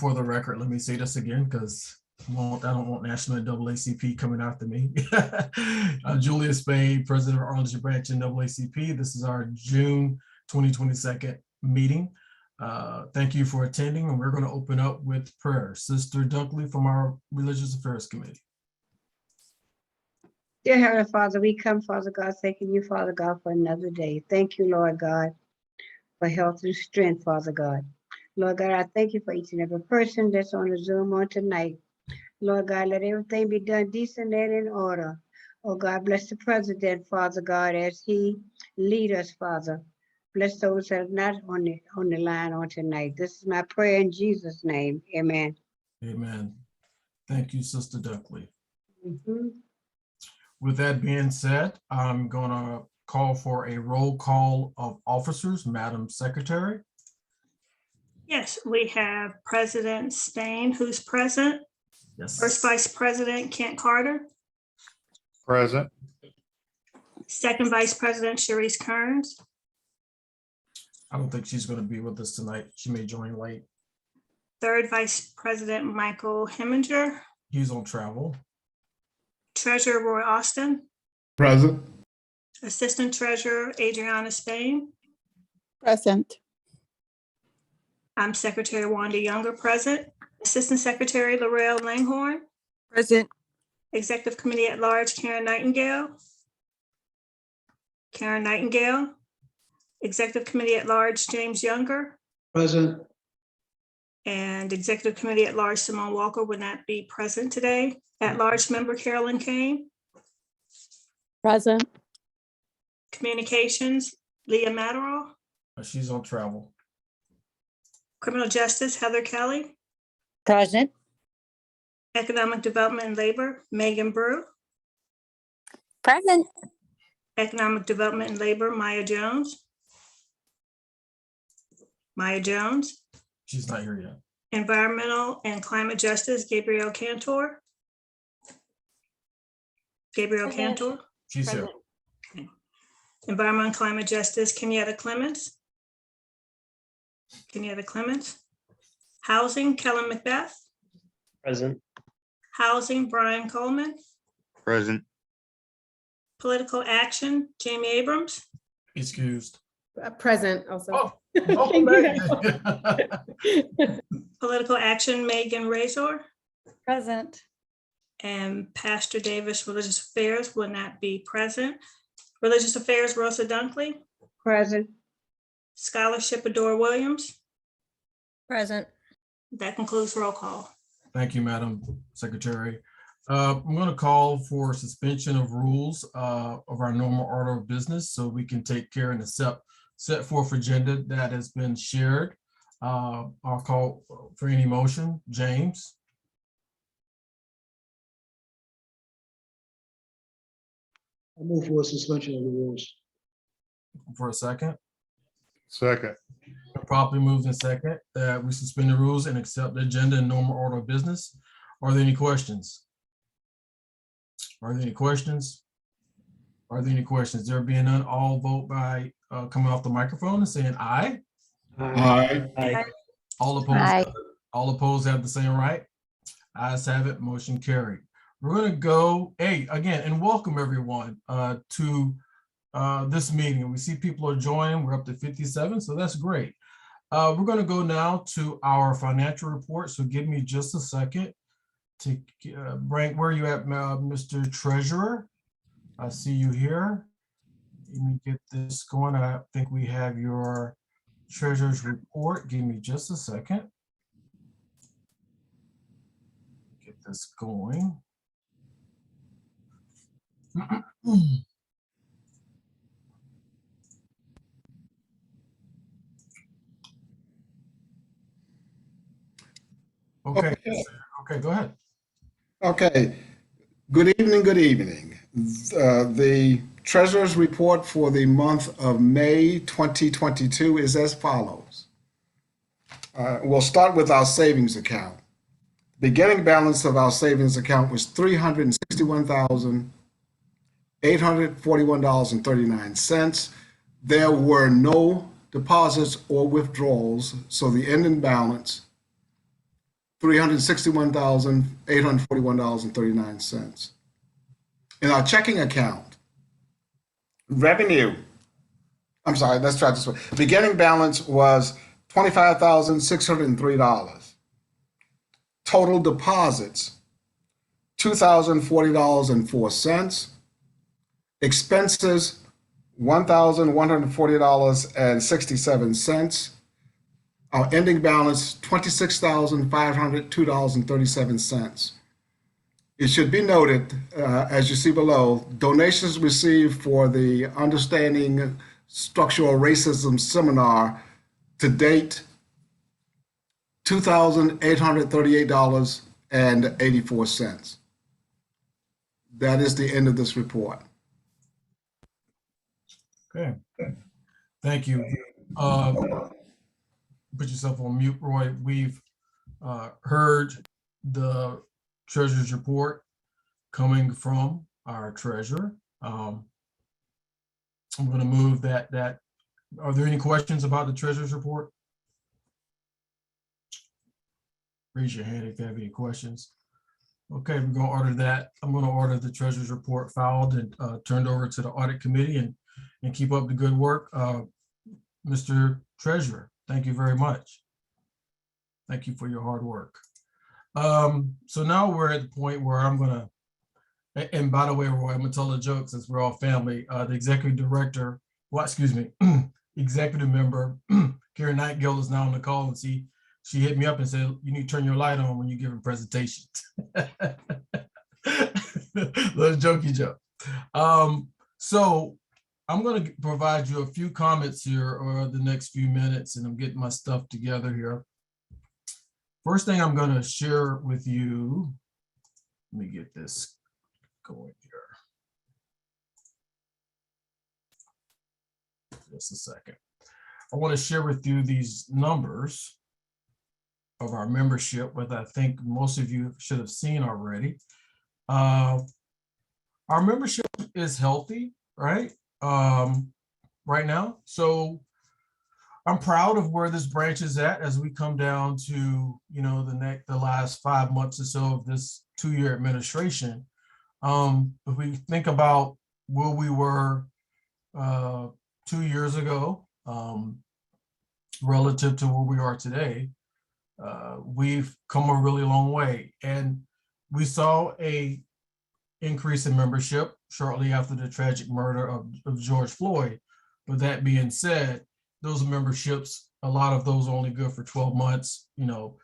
For the record, let me say this again because I don't want National NAACP coming after me. Julius Spade, President of Arlington Branch in NAACP. This is our June 2022 meeting. Thank you for attending, and we're going to open up with prayer. Sister Dunkley from our Religious Affairs Committee. Dear Heavenly Father, we come, Father God, thanking you, Father God, for another day. Thank you, Lord God, for health and strength, Father God. Lord God, I thank you for each and every person that's on the Zoom on tonight. Lord God, let everything be done decent and in order. Oh God, bless the President, Father God, as he lead us, Father. Bless those that are not on the line on tonight. This is my prayer in Jesus' name. Amen. Amen. Thank you, Sister Dunkley. Mm-hmm. With that being said, I'm going to call for a roll call of officers. Madam Secretary. Yes, we have President Spain, who's present. Yes. First Vice President Kent Carter. Present. Second Vice President Sharice Kearns. I don't think she's going to be with us tonight. She may join late. Third Vice President Michael Heminger. He's on travel. Treasurer Roy Austin. Present. Assistant Treasurer Adriana Spain. Present. I'm Secretary Wanda Younger, present. Assistant Secretary Laurel Langhorne. Present. Executive Committee at Large Karen Nightingale. Karen Nightingale. Executive Committee at Large James Younger. Present. And Executive Committee at Large Simone Walker would not be present today. At Large Member Carolyn Kane. Present. Communications Leah Matterall. She's on travel. Criminal Justice Heather Kelly. Present. Economic Development and Labor Megan Brew. Present. Economic Development and Labor Maya Jones. Maya Jones. She's not here yet. Environmental and Climate Justice Gabrielle Cantor. Gabrielle Present. Cantor. She's here. Environmental and Climate Justice Kenyatta Clements. Kenyatta Clements. Housing Kellen Macbeth. Present. Housing Brian Coleman. Present. Political Action Jamie Abrams. Excused. Present also. Oh, welcome back. Political Action Megan Razor. Present. And Pastor Davis Religious Affairs will not be present. Religious Affairs Rosa Dunkley. Present. Scholarship Adore Williams. Present. That concludes roll call. Thank you, Madam Secretary. I'm going to call for suspension of rules of our normal order of business so we can take care of the set forth agenda that has been shared. I'll call for any motion. James. I move for a suspension of the rules. For a second. Second. Properly moved in second that we suspend the rules and accept the agenda in normal order of business. Are there any questions? Are there any questions? Are there any questions? There being none, all vote by coming off the microphone and saying aye. Aye. Aye. All opposed. Aye. All opposed have the same right. Ayes have it. Motion carried. We're going to go again and welcome everyone to this meeting. We see people are joining. We're up to 57, so that's great. We're going to go now to our financial report. So give me just a second to bring, where are you at, Mr. Treasurer? I see you here. Let me get this going. I think we have your treasurer's report. Give me just a second. Get this going. Okay. Okay, go ahead. Okay, good evening, good evening. The Treasurer's Report for the month of May 2022 is as follows. We'll start with our savings account. Beginning balance of our savings account was $361,841.39. There were no deposits or withdrawals, so the ending balance $361,841.39. In our checking account, revenue, I'm sorry, let's try this way. Beginning balance was $25,603. Total deposits, $2,040.04. Expenses, $1,140.67. Our ending balance, $26,502.37. It should be noted, as you see below, donations received for the Understanding Structural Racism Seminar to date, $2,838.84. That is the end of this report. Okay, thank you. Put yourself on mute, Roy. We've heard the treasurer's report coming from our treasurer. I'm going to move that. Are there any questions about the treasurer's report? Raise your hand if you have any questions. Okay, we're going to order that. I'm going to order the treasurer's report filed and turned over to the audit committee and keep up the good work. Mr. Treasurer, thank you very much. Thank you for your hard work. So now we're at the point where I'm going to, and by the way, Roy, I'm going to tell a joke since we're all family. The executive director, well, excuse me, executive member, Garry Nightingale is now on the call, and she hit me up and said, you need to turn your light on when you give a presentation. Little jokey joke. So I'm going to provide you a few comments here over the next few minutes, and I'm getting my stuff together here. First thing I'm going to share with you, let me get this going here. Just a second. I want to share with you these numbers of our membership, which I think most of you should have seen already. Our membership is healthy, right? Right now. So I'm proud of where this branch is at as we come down to, you know, the last 5 months or so of this 2-year administration. If we think about where we were 2 years ago, relative to where we are today, we've come a really long way. And we saw a increase in membership shortly after the tragic murder of George Floyd. But that being said, those memberships, a lot of those are only good for 12 months. You know,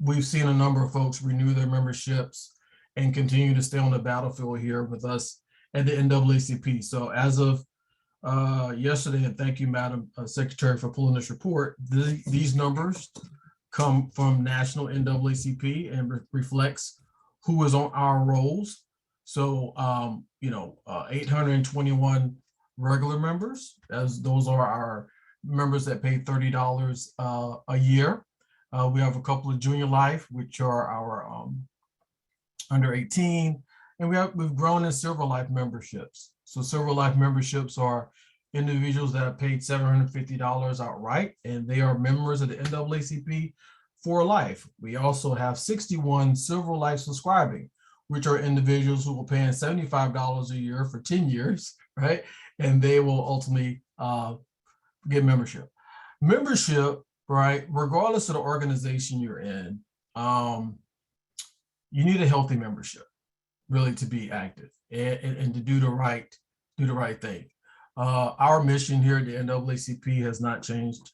we've seen a number of folks renew their memberships and continue to stay on the battlefield here with us at the NAACP. So as of yesterday, and thank you, Madam Secretary, for pulling this report, these numbers come from National NAACP and reflects who is on our rolls. So, 821 regular members, as those are our members that pay $30 a year. We have a couple of junior life, which are our under 18, and we've grown in silver life memberships. So silver life memberships are individuals that have paid $750 outright, and they are members of the NAACP for life. We also have 61 silver life subscribing, which are individuals who will pay $75 a year for 10 years, right? And they will ultimately get membership. Membership, right, regardless of the organization you're in, you need a healthy membership, really, to be active and to do the right thing. Our mission here at the NAACP has not changed.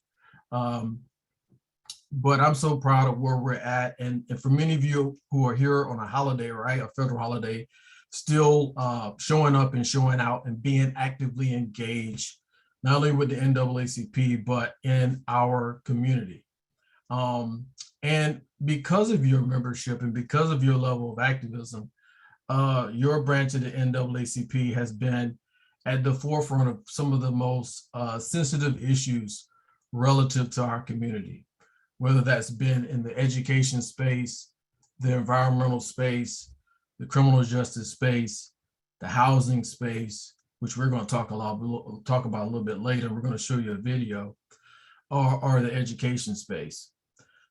But I'm so proud of where we're at. And for many of you who are here on a holiday, right, a federal holiday, still showing up and showing out and being actively engaged, not only with the NAACP, but in our community. And because of your membership and because of your level of activism, your branch of the NAACP has been at the forefront of some of the most sensitive issues relative to our community, whether that's been in the education space, the environmental space, the criminal justice space, the housing space, which we're going to talk about a little bit later. We're going to show you a video, or the education space.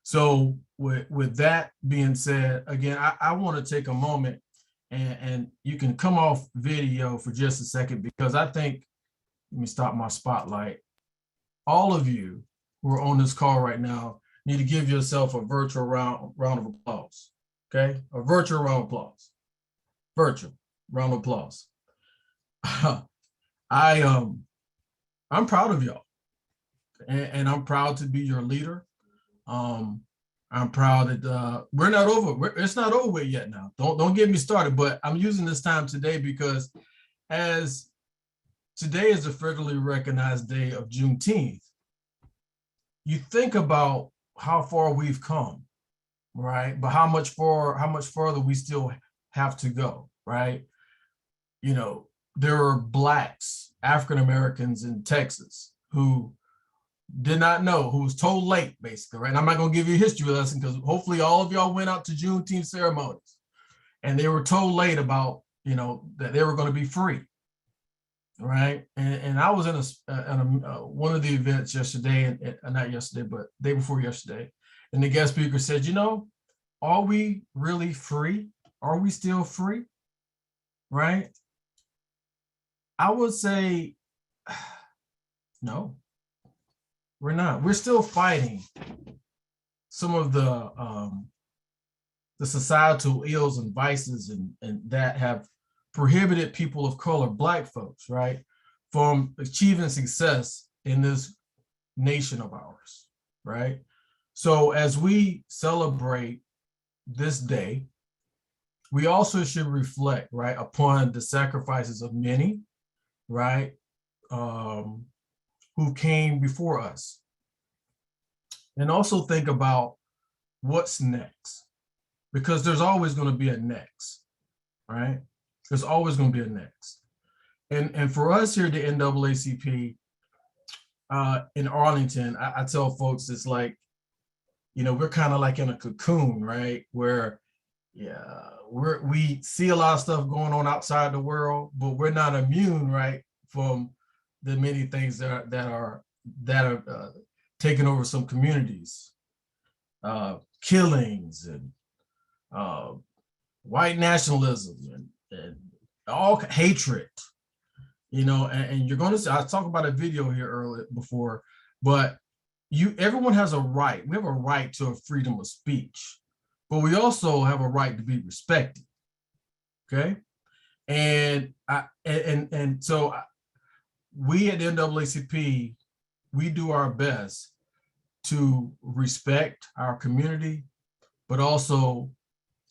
So with that being said, again, I want to take a moment and you can come off video for just a second, because I think, let me stop my spotlight. All of you who are on this call right now need to give yourself a virtual round of applause. Okay, a virtual round of applause. Virtual round of applause. I'm proud of y'all, and I'm proud to be your leader. I'm proud that we're not over. It's not over with yet. Now, don't get me started. But I'm using this time today because, as today is the federally recognized day of Juneteenth, you think about how far we've come, right? But how much further we still have to go, right? You know, there were Blacks, African Americans in Texas who did not know, who was told late, basically, right? And I'm not going to give you a history lesson because hopefully all of y'all went out to Juneteenth ceremonies and they were told late about, you know, that they were going to be free, right? And I was in one of the events yesterday, and not yesterday, but day before yesterday, and the guest speaker said, you know, are we really free? Are we still free, right? I would say, no. We're not. We're still fighting some of the societal ills and vices and that have prohibited people of color, Black folks, right, from achieving success in this nation of ours, right? So as we celebrate this day, we also should reflect, right, upon the sacrifices of many, right, who came before us. And also think about what's next, because there's always going to be a next, right? There's always going to be a next. And for us here at the NAACP in Arlington, I tell folks it's like, you know, we're kind of like in a cocoon, right? Where, yeah, we see a lot of stuff going on outside the world, but we're not immune, right, from the many things that are taking over some communities, killings and white nationalism and all hatred, you know. And you're going to see, I talked about a video here earlier before, but everyone has a right. We have a right to a freedom of speech, but we also have a right to be respected. Okay, and so we at the NAACP, we do our best to respect our community, but also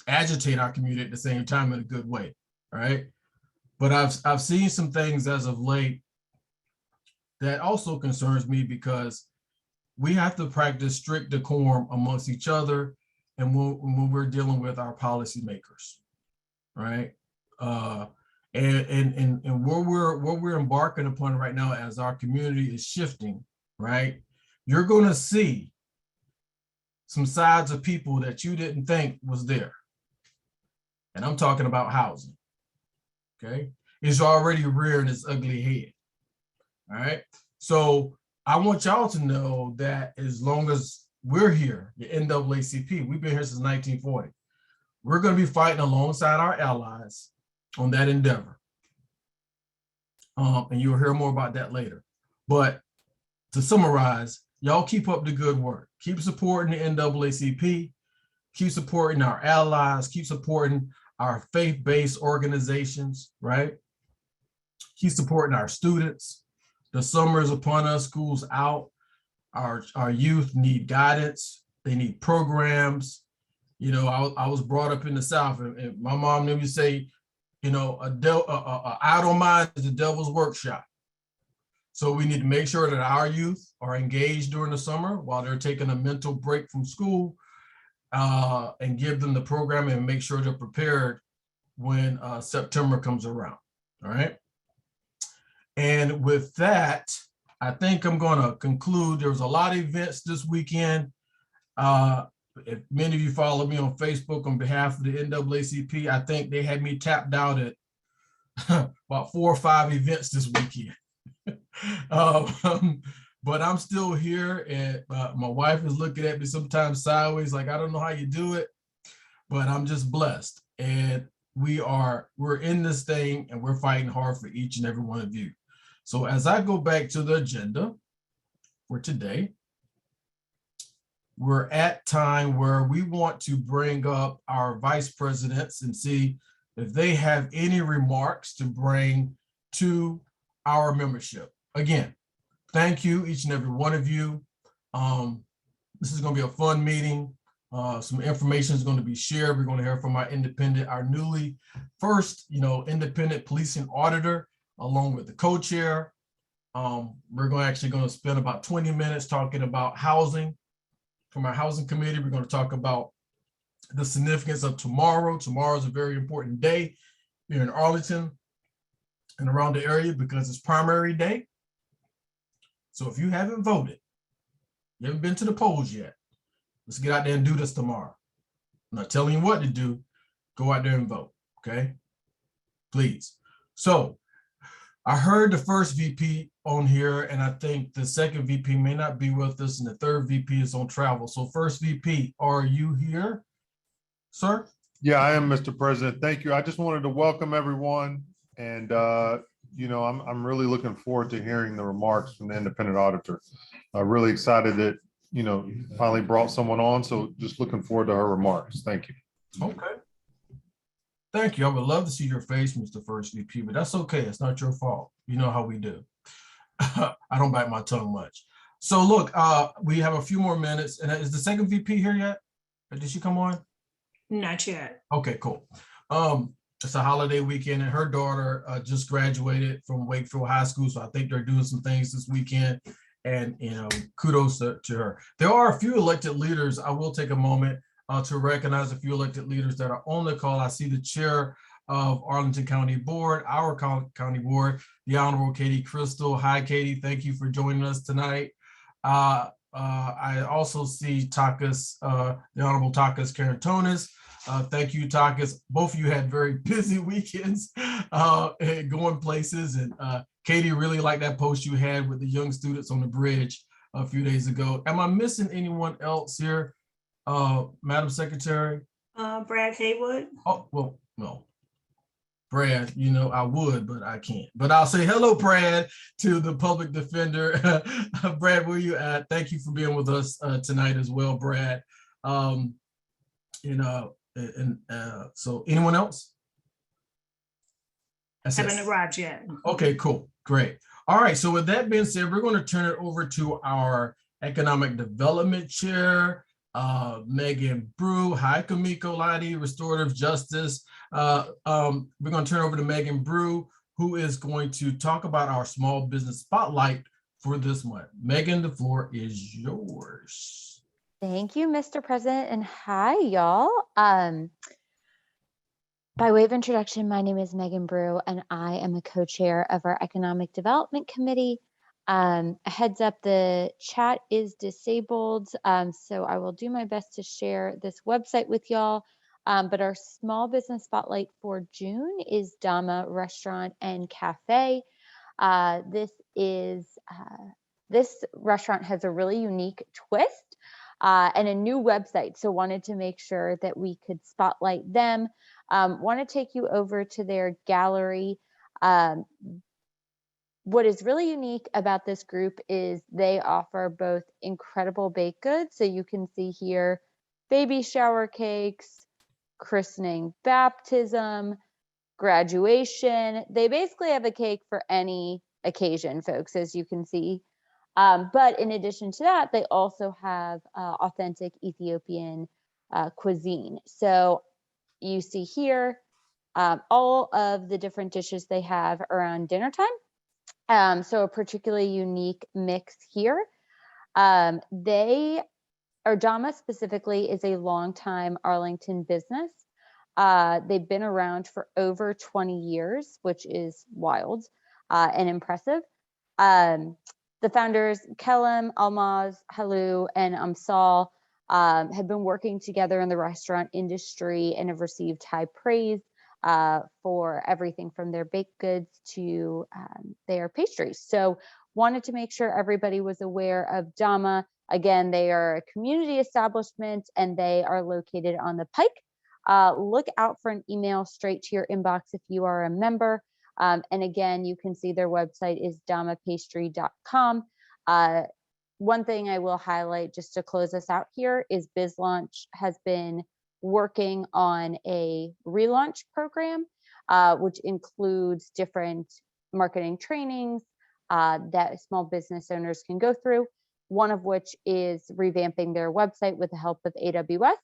agitate our community at the same time in a good way, right? But I've seen some things as of late that also concerns me, because we have to practice strict decorum amongst each other and when we're dealing with our policymakers, right? And what we're embarking upon right now as our community is shifting, right? You're going to see some sides of people that you didn't think was there. And I'm talking about housing, okay? It's already rearing its ugly head, all right? So I want y'all to know that as long as we're here, the NAACP, we've been here since 1940, we're going to be fighting alongside our allies on that endeavor. And you'll hear more about that later. But to summarize, y'all keep up the good work. Keep supporting the NAACP, keep supporting our allies, keep supporting our faith-based organizations, right? Keep supporting our students. The summer is upon us, school's out. Our youth need guidance. They need programs. You know, I was brought up in the South, and my mom knew me say, you know, a idle mind is the devil's workshop. So we need to make sure that our youth are engaged during the summer while they're taking a mental break from school, and give them the programming and make sure they're prepared when September comes around, all right? And with that, I think I'm gonna conclude. There was a lot of events this weekend. If many of you follow me on Facebook on behalf of the NAACP, I think they had me tapped out at about 4 or 5 events this weekend. but I'm still here, and my wife is looking at me sometimes sideways, like, I don't know how you do it, but I'm just blessed. And we're in this thing, and we're fighting hard for each and every one of you. So as I go back to the agenda for today, we're at time where we want to bring up our vice presidents and see if they have any remarks to bring to our membership. Again, thank you, each and every one of you. This is going to be a fun meeting. Some information is going to be shared. We're going to hear from our newly first, independent policing auditor, along with the co-chair. We're actually going to spend about 20 minutes talking about housing. From our housing committee, we're going to talk about the significance of tomorrow. Tomorrow is a very important day here in Arlington and around the area because it's primary day. So if you haven't voted, you haven't been to the polls yet, let's get out there and do this tomorrow. I'm not telling you what to do. Go out there and vote, okay? Please. So I heard the first VP on here, and I think the second VP may not be with us, and the third VP is on travel. So first VP, are you here, sir? Yeah, I am, Mr. President. Thank you. I just wanted to welcome everyone. And, I'm really looking forward to hearing the remarks from the independent auditor. I'm really excited that, finally brought someone on. So just looking forward to her remarks. Thank you. Okay. Thank you. I would love to see your face, Mr. First VP, but that's okay. It's not your fault. You know how we do. I don't bite my tongue much. So look, we have a few more minutes. And is the second VP here yet? Or did she come on? Not yet. Okay, cool. It's a holiday weekend, and her daughter just graduated from Wakefield High School. So I think they're doing some things this weekend. And, kudos to her. There are a few elected leaders. I will take a moment to recognize a few elected leaders that are on the call. I see the chair of Arlington County Board, our county board, the Honorable Katie Crystal. Hi, Katie. Thank you for joining us tonight. I also see Takas, the Honorable Takas Karantonis. Thank you, Takas. Both of you had very busy weekends going places. And Katie, really liked that post you had with the young students on the bridge a few days ago. Am I missing anyone else here, Madam Secretary? Brad Haywood. Oh, well, no. Brad, I would, but I can't. But I'll say hello, Brad, to the public defender. Brad, where you at? Thank you for being with us tonight as well, Brad. So anyone else? Haven't arrived yet. Okay, cool, great. All right, so with that being said, we're going to turn it over to our Economic Development Chair, Megan Brew. Hi, Kamiko Ladi, Restorative Justice. We're going to turn over to Megan Brew, who is going to talk about our Small Business Spotlight for this month. Megan, the floor is yours. Thank you, Mr. President, and hi, y'all. By way of introduction, my name is Megan Brew, and I am a co-chair of our Economic Development Committee. A heads up, the chat is disabled, so I will do my best to share this website with y'all. But our Small Business Spotlight for June is Dama Restaurant and Cafe. This restaurant has a really unique twist and a new website, so wanted to make sure that we could spotlight them. Want to take you over to their gallery. What is really unique about this group is they offer both incredible baked goods. So you can see here, baby shower cakes, christening, baptism, graduation. They basically have a cake for any occasion, folks, as you can see. But in addition to that, they also have authentic Ethiopian cuisine. So you see here all of the different dishes they have around dinner time. So a particularly unique mix here. Dama specifically is a longtime Arlington business. They've been around for over 20 years, which is wild and impressive. The founders, Kellam, Almaz, Halu, and Amsal, have been working together in the restaurant industry and have received high praise for everything from their baked goods to their pastries. So wanted to make sure everybody was aware of DAMA. Again, they are a community establishment and they are located on the Pike. Look out for an email straight to your inbox if you are a member. And again, you can see their website is damapastry.com. One thing I will highlight just to close us out here is BizLaunch has been working on a relaunch program, which includes different marketing trainings that small business owners can go through, one of which is revamping their website with the help of AWS.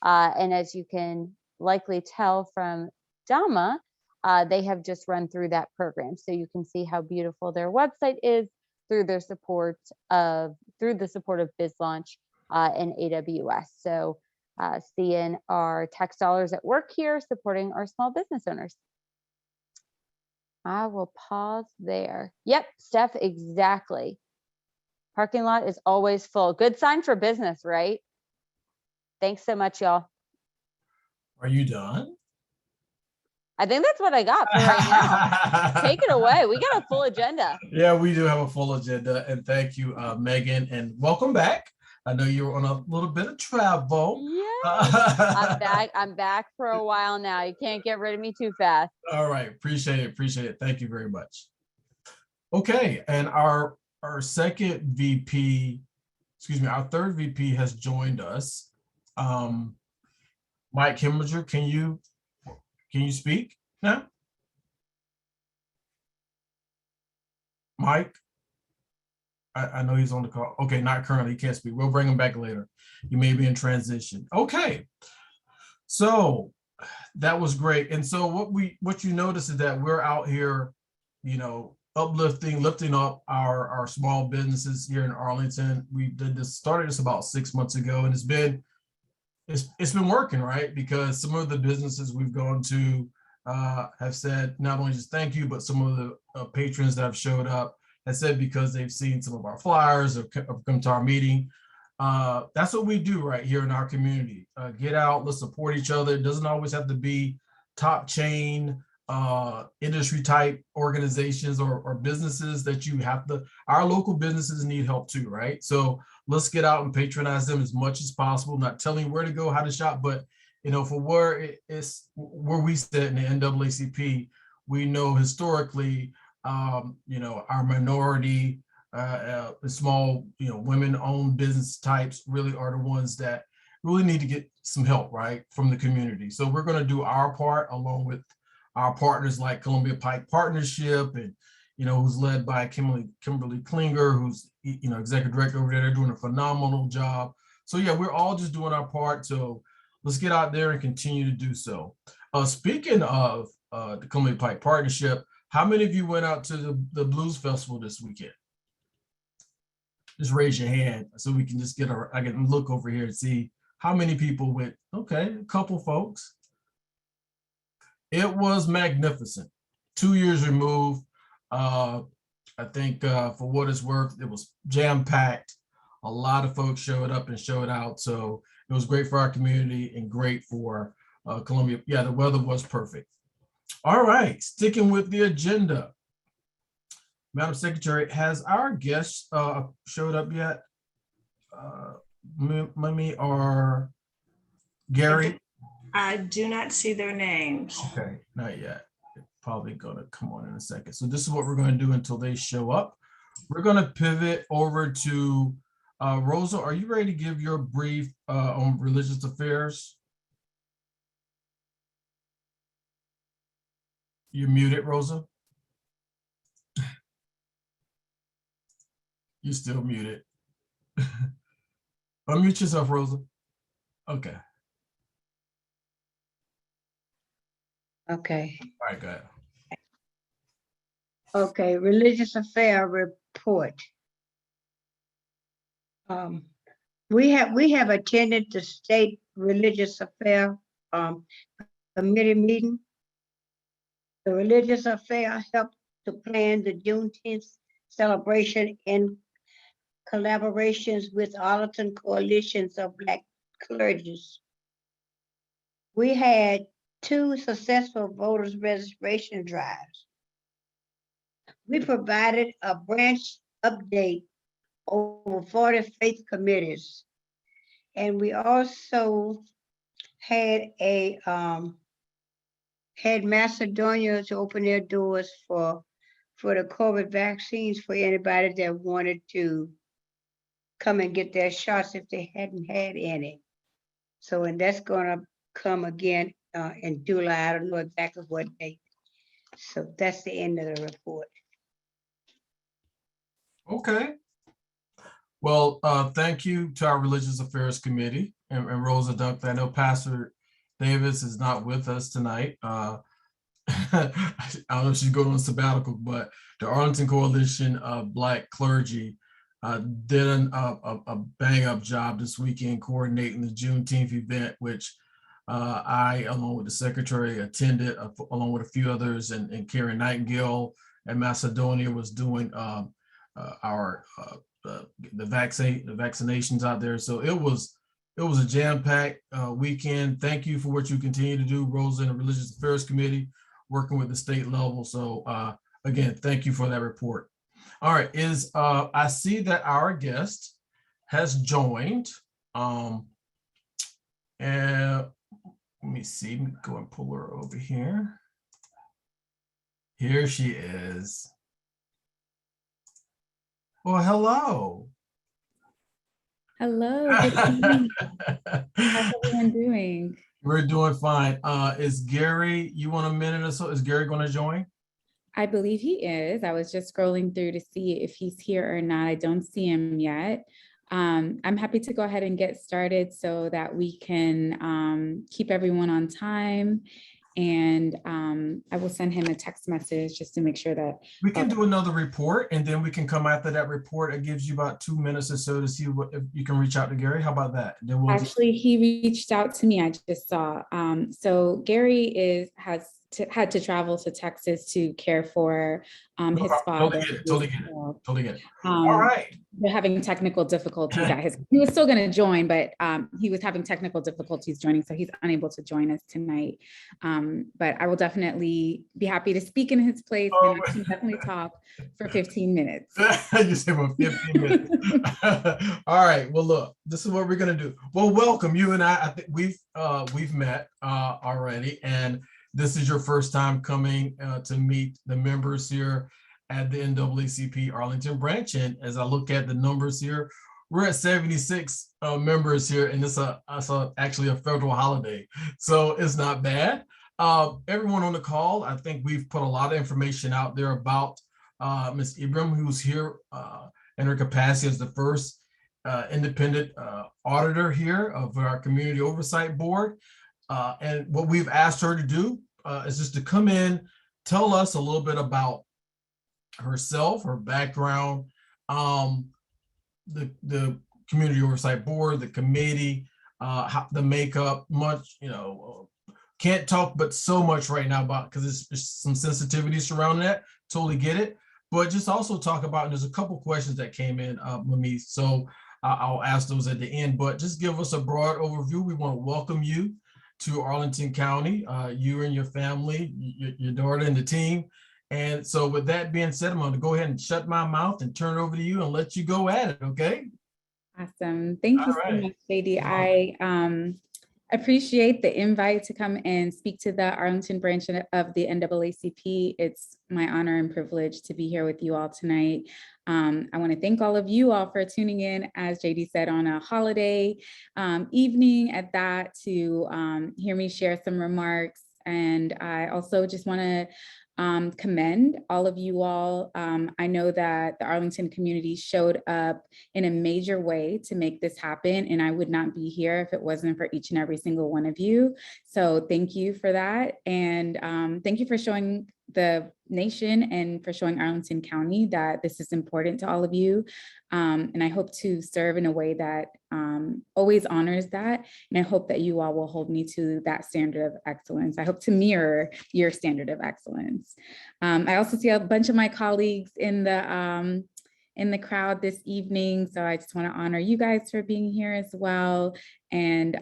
And as you can likely tell from DAMA, they have just run through that program. So you can see how beautiful their website is through the support of BizLaunch and AWS. So seeing our tax dollars at work here, supporting our small business owners. I will pause there. Yep, Steph, exactly. Parking lot is always full. Good sign for business, right? Thanks so much, y'all. Are you done? I think that's what I got for right now. Take it away. We got a full agenda. Yeah, we do have a full agenda, and thank you, Megan, and welcome back. I know you were on a little bit of travel. Yeah, I'm back for a while now. You can't get rid of me too fast. All right, appreciate it. Thank you very much. Okay, and our second VP, our third VP has joined us. Mike Hemminger, can you speak now? Mike? I know he's on the call. Okay, not currently, he can't speak. We'll bring him back later. You may be in transition. Okay, so that was great. And so what you notice is that we're out here, lifting up our small businesses here in Arlington. We started this about 6 months ago, and it's been working, right? Because some of the businesses we've gone to have said not only just thank you, but some of the patrons that have showed up has said because they've seen some of our flyers or come to our meeting. That's what we do right here in our community. Get out, let's support each other. It doesn't always have to be top chain industry type organizations or businesses that you have to. Our local businesses need help too, right? So let's get out and patronize them as much as possible. Not telling you where to go, how to shop, but for where we sit in the NAACP, we know historically, our minority, small, women-owned business types really are the ones that really need to get some help, right, from the community. So we're going to do our part along with our partners like Columbia Pike Partnership, and who's led by Kimberly Klinger, who's executive director over there. They're doing a phenomenal job. So yeah, we're all just doing our part. So let's get out there and continue to do so. Speaking of the Columbia Pike Partnership, how many of you went out to the Blues Festival this weekend? Just raise your hand so we can just I can look over here and see how many people went. Okay, a couple folks. It was magnificent. 2 years removed. I think for what it's worth, it was jam-packed. A lot of folks showed up and showed out. So it was great for our community and great for Columbia. Yeah, the weather was perfect. All right, sticking with the agenda. Madam Secretary, has our guests showed up yet? Mummi or Garry? I do not see their names. Okay, not yet. They're probably gonna come on in a second. So this is what we're gonna do until they show up. We're gonna pivot over to Rosa. Are you ready to give your brief on religious affairs? You're muted, Rosa. You're still muted. Unmute yourself, Rosa. Okay. Okay. All right, go ahead. Okay, religious affair report. We have attended the state religious affair committee meeting. The religious affair helped to plan the Juneteenth celebration in collaborations with Arlington coalitions of Black clergies. We had 2 successful voters registration drives. We provided a branch update over 40 faith committees. And we also had had Macedonia to open their doors for the COVID vaccines for anybody that wanted to come and get their shots if they hadn't had any. So, and that's gonna come again in July. I don't know exactly what date. So that's the end of the report. Okay. Well, thank you to our Religious Affairs Committee and Rosa Duck. I know Pastor Davis is not with us tonight. I don't know if she's going on sabbatical, but the Arlington Coalition of Black Clergy did a bang up job this weekend coordinating the Juneteenth event, which I, along with the secretary, attended along with a few others, and Karen Nightingale at Macedonia was doing the vaccinations out there. So it was a jam-packed weekend. Thank you for what you continue to do, Rosa, and the Religious Affairs Committee, working with the state level. So again, thank you for that report. All right, I see that our guest has joined. And let me see, let me go and pull her over here. Here she is. Well, hello. Hello, good evening. How's everyone doing? We're doing fine. Is Garry, you want a minute or so? Is Garry going to join? I believe he is. I was just scrolling through to see if he's here or not. I don't see him yet. I'm happy to go ahead and get started so that we can keep everyone on time. And I will send him a text message just to make sure that we can do another report, and then we can come after that report. It gives you about 2 minutes or so to see if you can reach out to Garry. How about that? Then we'll actually, he reached out to me. I just saw. So Garry had to travel to Texas to care for his father. Totally get it. All right. They're having technical difficulties at his. He was still going to join, but he was having technical difficulties joining, so he's unable to join us tonight. But I will definitely be happy to speak in his place, and I can definitely talk for 15 minutes. You say about 15 minutes. All right. Well, look, this is what we're gonna do. Well, welcome. You and I think we've met already, and this is your first time coming to meet the members here at the NAACP Arlington branch. And as I look at the numbers here, we're at 76 members here, and it's actually a federal holiday, so it's not bad. Everyone on the call, I think we've put a lot of information out there about Ms. Ibrahim, who's here in her capacity as the first independent auditor here of our Community Oversight Board. And what we've asked her to do is just to come in, tell us a little bit about herself, her background, the Community Oversight Board, the committee, the makeup, much, can't talk but so much right now about, because there's some sensitivity surrounding that, totally get it. But just also talk about, and there's a couple questions that came in, Mummi, so I'll ask those at the end, but just give us a broad overview. We want to welcome you to Arlington County, you and your family, your daughter and the team. And so with that being said, I'm going to go ahead and shut my mouth and turn it over to you and let you go at it, okay? Awesome. Thank you so much, JD. I appreciate the invite to come and speak to the Arlington branch of the NAACP. It's my honor and privilege to be here with you all tonight. I want to thank all of you all for tuning in, as JD said, on a holiday evening at that, to hear me share some remarks. And I also just want to commend all of you all. I know that the Arlington community showed up in a major way to make this happen, and I would not be here if it wasn't for each and every single one of you. So thank you for that. And thank you for showing the nation and for showing Arlington County that this is important to all of you. And I hope to serve in a way that always honors that. And I hope that you all will hold me to that standard of excellence. I hope to mirror your standard of excellence. I also see a bunch of my colleagues in the crowd this evening. So I just want to honor you guys for being here as well. And,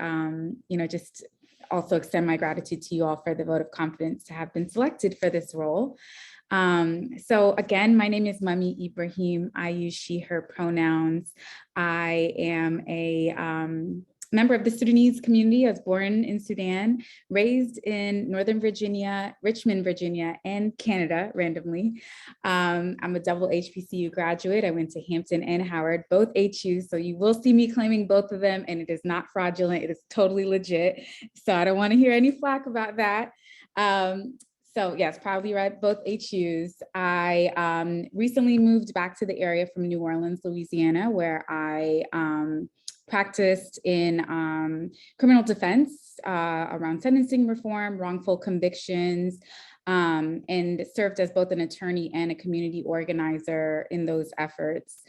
just also extend my gratitude to you all for the vote of confidence to have been selected for this role. So again, my name is Mummi Ibrahim. I use she, her pronouns. I am a member of the Sudanese community. I was born in Sudan, raised in Northern Virginia, Richmond, Virginia, and Canada randomly. I'm a double HBCU graduate. I went to Hampton and Howard, both HUs. So you will see me claiming both of them, and it is not fraudulent. It is totally legit. So I don't want to hear any flack about that. So yes, proudly read both HUs. I recently moved back to the area from New Orleans, Louisiana, where I practiced in criminal defense around sentencing reform, wrongful convictions, and served as both an attorney and a community organizer in those efforts.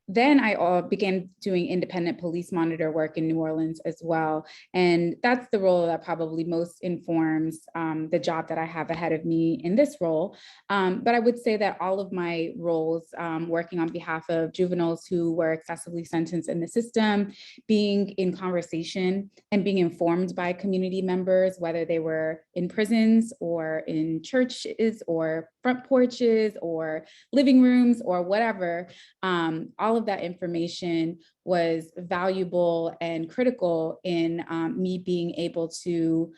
Then I began doing independent police monitor work in New Orleans as well. And that's the role that probably most informs the job that I have ahead of me in this role. But I would say that all of my roles working on behalf of juveniles who were excessively sentenced in the system, being in conversation and being informed by community members, whether they were in prisons or in churches or front porches or living rooms or whatever, all of that information was valuable and critical in me being able to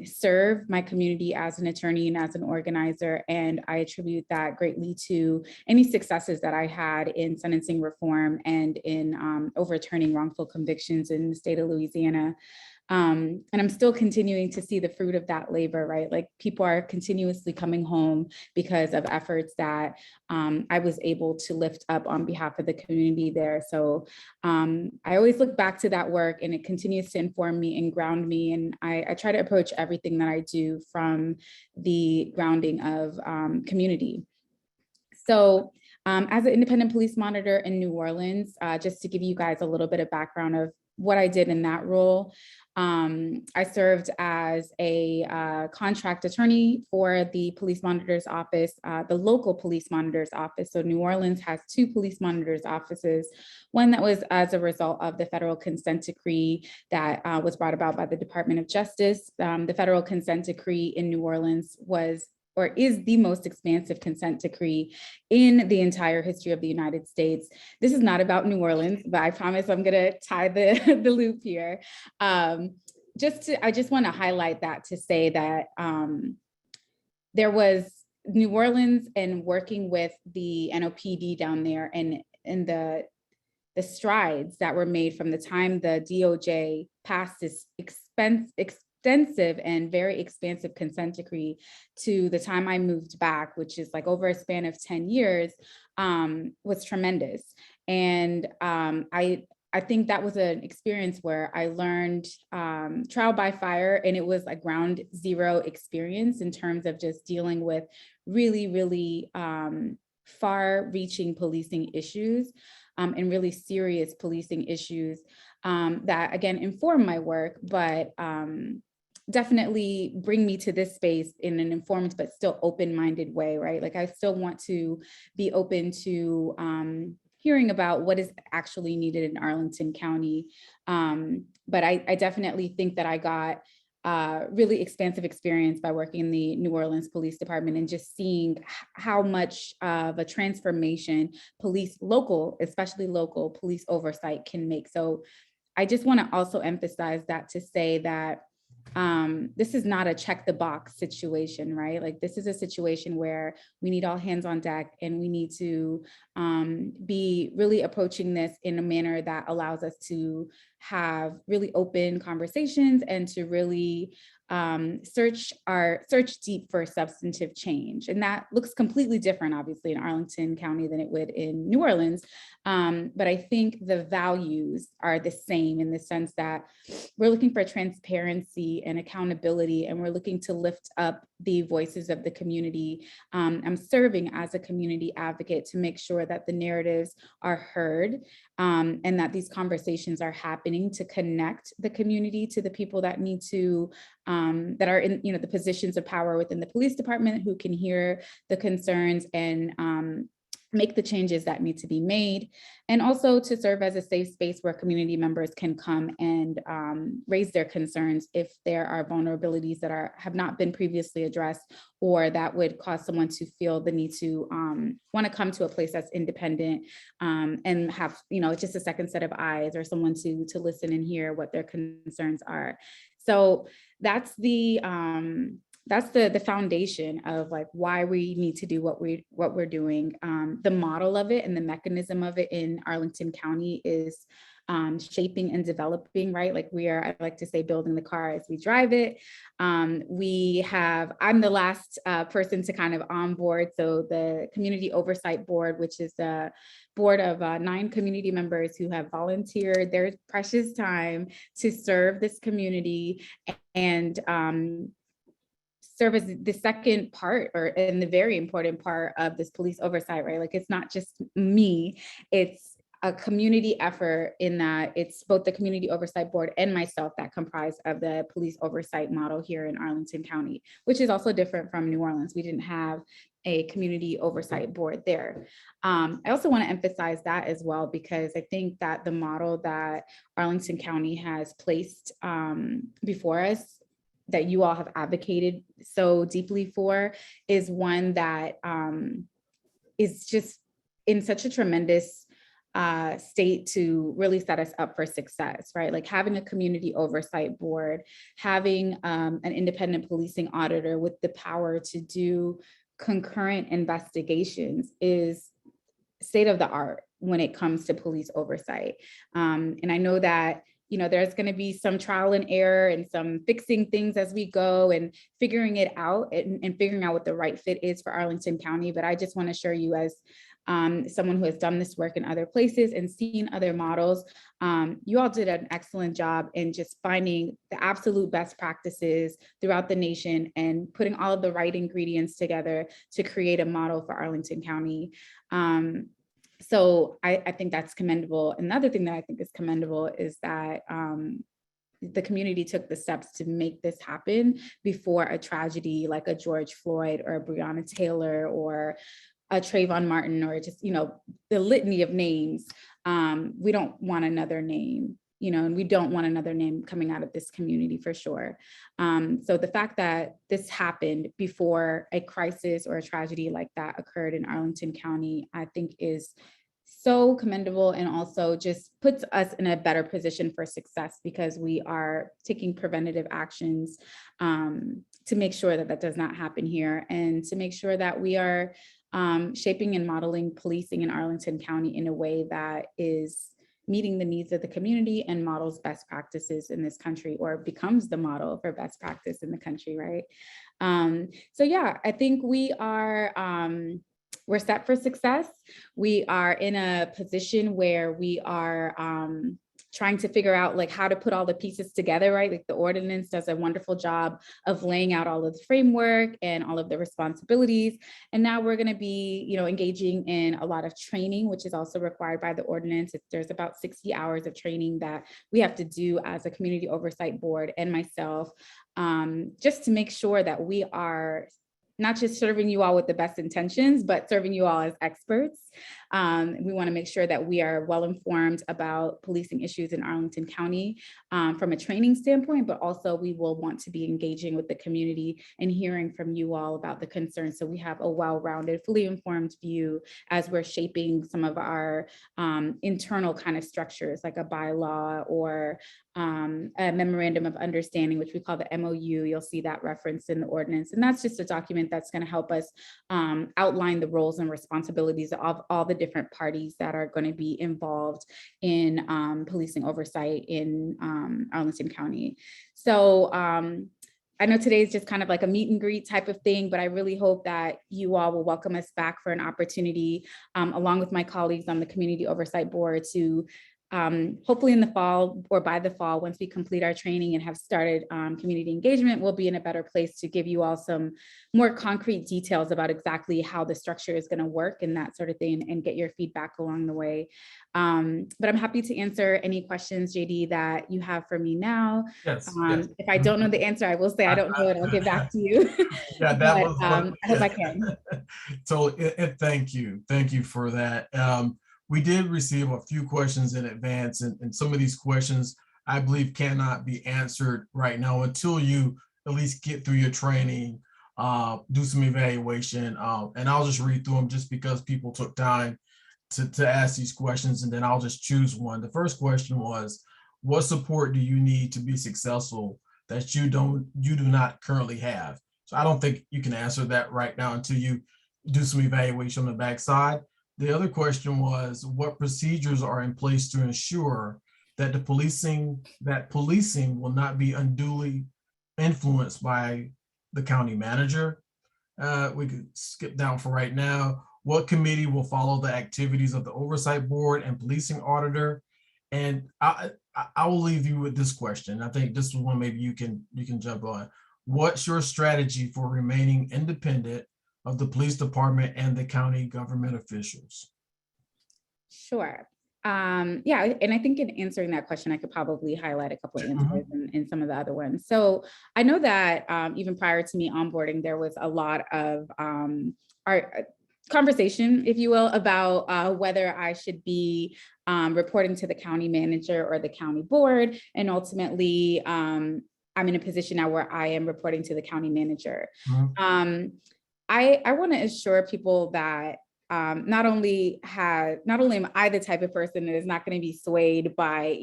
serve my community as an attorney and as an organizer. And I attribute that greatly to any successes that I had in sentencing reform and in overturning wrongful convictions in the state of Louisiana. And I'm still continuing to see the fruit of that labor, right? Like people are continuously coming home because of efforts that I was able to lift up on behalf of the community there. So I always look back to that work and it continues to inform me and ground me. And I try to approach everything that I do from the grounding of community. So as an independent police monitor in New Orleans, just to give you guys a little bit of background of what I did in that role. I served as a contract attorney for the police monitor's office, the local police monitor's office. So New Orleans has 2 police monitor's offices, one that was as a result of the federal consent decree that was brought about by the Department of Justice. The federal consent decree in New Orleans was or is the most expansive consent decree in the entire history of the United States. This is not about New Orleans, but I promise I'm gonna tie the loop here. I just wanna highlight that to say that there was New Orleans and working with the NOPD down there and the strides that were made from the time the DOJ passed this extensive and very expansive consent decree to the time I moved back, which is like over a span of 10 years, was tremendous. And I think that was an experience where I learned trial by fire, and it was a ground zero experience in terms of just dealing with really, really far-reaching policing issues and really serious policing issues that, again, inform my work, but definitely bring me to this space in an informed but still open-minded way, right? Like I still want to be open to hearing about what is actually needed in Arlington County. But I definitely think that I got really expansive experience by working in the New Orleans Police Department and just seeing how much of a transformation especially local police oversight can make. So I just want to also emphasize that to say that this is not a check the box situation, right? Like this is a situation where we need all hands on deck and we need to be really approaching this in a manner that allows us to have really open conversations and to really search deep for substantive change. And that looks completely different, obviously, in Arlington County than it would in New Orleans. But I think the values are the same in the sense that we're looking for transparency and accountability, and we're looking to lift up the voices of the community. I'm serving as a community advocate to make sure that the narratives are heard and that these conversations are happening to connect the community to the people that need to, that are in the positions of power within the police department, who can hear the concerns and make the changes that need to be made, and also to serve as a safe space where community members can come and raise their concerns if there are vulnerabilities that have not been previously addressed, or that would cause someone to feel the need to want to come to a place that's independent and have, just a second set of eyes or someone to listen and hear what their concerns are. So that's the foundation of like why we need to do what we're doing. The model of it and the mechanism of it in Arlington County is shaping and developing, right? Like I like to say, building the car as we drive it. I'm the last person to kind of onboard. So the Community Oversight Board, which is a board of 9 community members who have volunteered their precious time to serve this community and serve as the second part and the very important part of this police oversight, right? Like it's not just me, it's a community effort in that it's both the Community Oversight Board and myself that comprise of the police oversight model here in Arlington County, which is also different from New Orleans. We didn't have a community oversight board there. I also want to emphasize that as well, because I think that the model that Arlington County has placed before us, that you all have advocated so deeply for, is one that is just in such a tremendous state to really set us up for success, right? Like having a community oversight board, having an independent policing auditor with the power to do concurrent investigations is state of the art when it comes to police oversight. And I know that there's going to be some trial and error and some fixing things as we go and figuring it out and figuring out what the right fit is for Arlington County. But I just want to assure you, as someone who has done this work in other places and seen other models, you all did an excellent job in just finding the absolute best practices throughout the nation and putting all of the right ingredients together to create a model for Arlington County. So I think that's commendable. Another thing that I think is commendable is that the community took the steps to make this happen before a tragedy like a George Floyd or a Breonna Taylor or a Trayvon Martin, or just, the litany of names. We don't want another name, and we don't want another name coming out of this community for sure. So the fact that this happened before a crisis or a tragedy like that occurred in Arlington County, I think is so commendable, and also just puts us in a better position for success, because we are taking preventative actions to make sure that that does not happen here, and to make sure that we are shaping and modeling policing in Arlington County in a way that is meeting the needs of the community and models best practices in this country, or becomes the model for best practice in the country, right? So yeah, I think we are, we're set for success. We are in a position where we are trying to figure out like how to put all the pieces together, right? Like the ordinance does a wonderful job of laying out all of the framework and all of the responsibilities. And now we're going to be, engaging in a lot of training, which is also required by the ordinance. There's about 60 hours of training that we have to do as a community oversight board and myself, just to make sure that we are not just serving you all with the best intentions, but serving you all as experts. We want to make sure that we are well informed about policing issues in Arlington County from a training standpoint, but also we will want to be engaging with the community and hearing from you all about the concerns. So we have a well-rounded, fully informed view as we're shaping some of our internal kind of structures, like a bylaw or a memorandum of understanding, which we call the MOU. You'll see that referenced in the ordinance. And that's just a document that's going to help us outline the roles and responsibilities of all the different parties that are going to be involved in policing oversight in Arlington County. So I know today is just kind of like a meet and greet type of thing, but I really hope that you all will welcome us back for an opportunity, along with my colleagues on the Community Oversight Board, to hopefully in the fall or by the fall, once we complete our training and have started community engagement, we'll be in a better place to give you all some more concrete details about exactly how the structure is going to work and that sort of thing, and get your feedback along the way. But I'm happy to answer any questions, JD, that you have for me now. Yes. If I don't know the answer, I will say I don't know it. I'll get back to you. Yeah, that But, was I hope I can. So thank you. Thank you for that. We did receive a few questions in advance, and some of these questions I believe cannot be answered right now until you at least get through your training, do some evaluation, and I'll just read through them just because people took time to ask these questions, and then I'll just choose one. The first question was, what support do you need to be successful that you do not currently have? So I don't think you can answer that right now until you do some evaluation on the backside. The other question was, what procedures are in place to ensure that policing will not be unduly influenced by the county manager? We could skip down for right now. What committee will follow the activities of the Oversight Board and Policing Auditor? And I will leave you with this question. I think this is one maybe you can jump on. What's your strategy for remaining independent of the police department and the county government officials? Sure. Yeah, and I think in answering that question, I could probably highlight a couple of answers in some of the other ones. So I know that even prior to me onboarding, there was a lot of our conversation, if you will, about whether I should be reporting to the county manager or the county board. And ultimately, I'm in a position now where I am reporting to the county manager. I want to assure people that not only am I the type of person that is not going to be swayed by,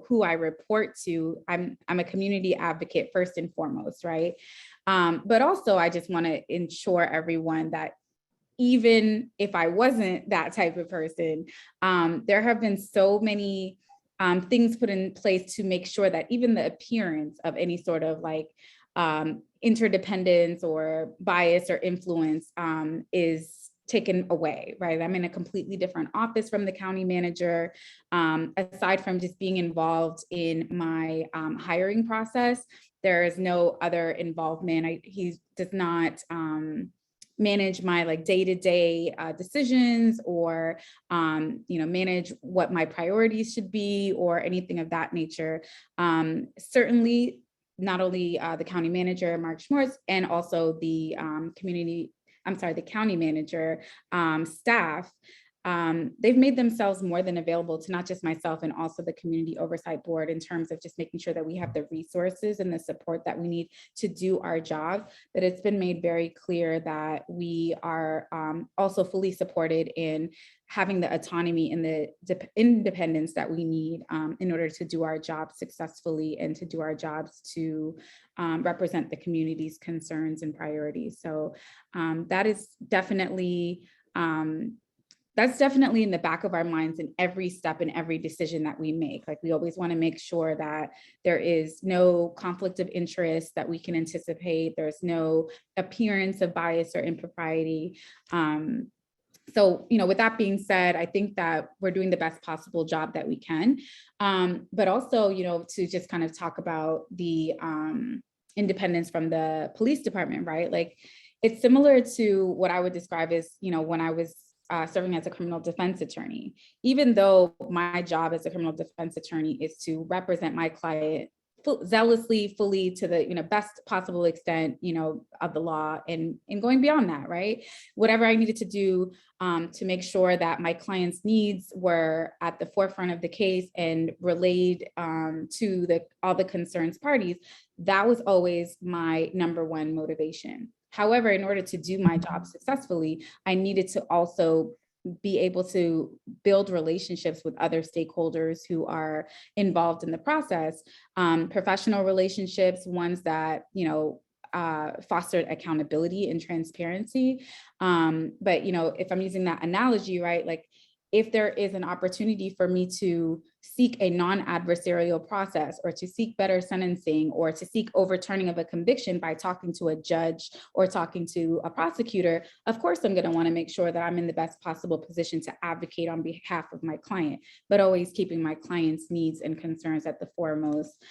who I report to. I'm a community advocate first and foremost, right? But also I just want to ensure everyone that even if I wasn't that type of person, there have been so many things put in place to make sure that even the appearance of any sort of interdependence or bias or influence is taken away, right? I'm in a completely different office from the county manager. Aside from just being involved in my hiring process, there is no other involvement. He does not manage my day-to-day decisions or manage what my priorities should be or anything of that nature. Certainly, not only the county manager, Mark Schmortz, and also the county manager staff, they've made themselves more than available to not just myself and also the community oversight board in terms of just making sure that we have the resources and the support that we need to do our job. But it's been made very clear that we are also fully supported in having the autonomy and the independence that we need in order to do our job successfully and to do our jobs to represent the community's concerns and priorities. So that is definitely that's definitely in the back of our minds in every step and every decision that we make. We always want to make sure that there is no conflict of interest that we can anticipate. There's no appearance of bias or impropriety. So, with that being said, I think that we're doing the best possible job that we can. But also, to just kind of talk about the independence from the police department, right? It's similar to what I would describe as, when I was serving as a criminal defense attorney. Even though my job as a criminal defense attorney is to represent my client zealously, fully, to the best possible extent, of the law, and going beyond that, right? Whatever I needed to do to make sure that my client's needs were at the forefront of the case and relayed to all the concerned parties, that was always my number one motivation. However, in order to do my job successfully, I needed to also be able to build relationships with other stakeholders who are involved in the process, professional relationships, ones that, fostered accountability and transparency. But, if I'm using that analogy, right, if there is an opportunity for me to seek a non-adversarial process or to seek better sentencing or to seek overturning of a conviction by talking to a judge or talking to a prosecutor, of course, I'm going to want to make sure that I'm in the best possible position to advocate on behalf of my client, but always keeping my client's needs and concerns at the foremost.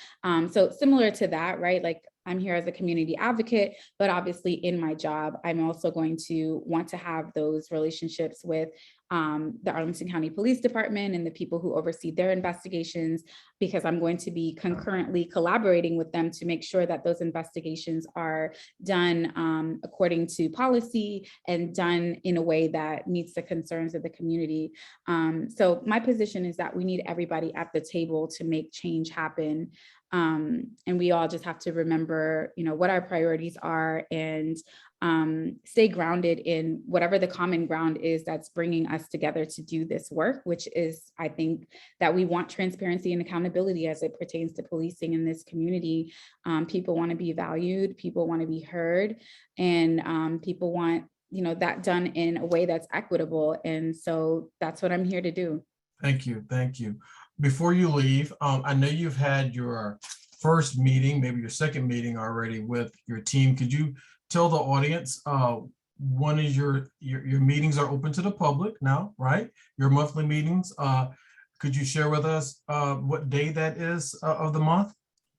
So similar to that, right? Like, I'm here as a community advocate, but obviously in my job, I'm also going to want to have those relationships with the Arlington County Police Department and the people who oversee their investigations, because I'm going to be concurrently collaborating with them to make sure that those investigations are done according to policy and done in a way that meets the concerns of the community. So my position is that we need everybody at the table to make change happen. And we all just have to remember, what our priorities are and stay grounded in whatever the common ground is that's bringing us together to do this work, which is, I think, that we want transparency and accountability as it pertains to policing in this community. People want to be valued, people want to be heard, and people want, that done in a way that's equitable. And so that's what I'm here to do. Thank you. Thank you. Before you leave, I know you've had your first meeting, maybe your second meeting already with your team. Could you tell the audience, one is your meetings are open to the public now, right? Your monthly meetings. Could you share with us what day that is of the month?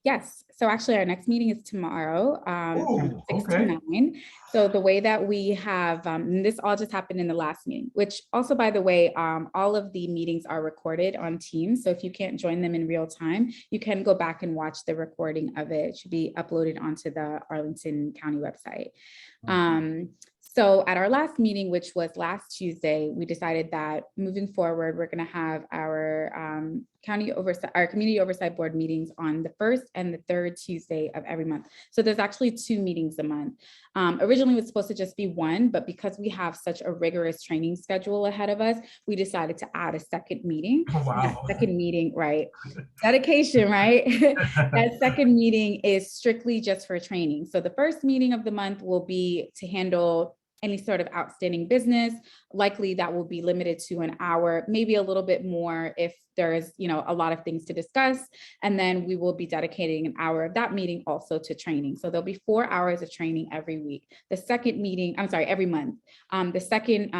Yes. So actually our next meeting is tomorrow from 6 okay. to 9. So the way that we have, and this all just happened in the last meeting, which also, by the way, all of the meetings are recorded on Teams. So if you can't join them in real time, you can go back and watch the recording of it. It should be uploaded onto the Arlington County website. So at our last meeting, which was last Tuesday, we decided that moving forward, we're going to have our community oversight board meetings on the first and the third Tuesday of every month. So there's actually 2 meetings a month. Originally it was supposed to just be 1, but because we have such a rigorous training schedule ahead of us, we decided to add a second meeting. Oh, wow. That second meeting, right? Dedication, right? That second meeting is strictly just for training. So the first meeting of the month will be to handle any sort of outstanding business. Likely that will be limited to an hour, maybe a little bit more if there is, a lot of things to discuss. And then we will be dedicating an hour of that meeting also to training. So there'll be 4 hours of training every week. The second meeting, every month. The second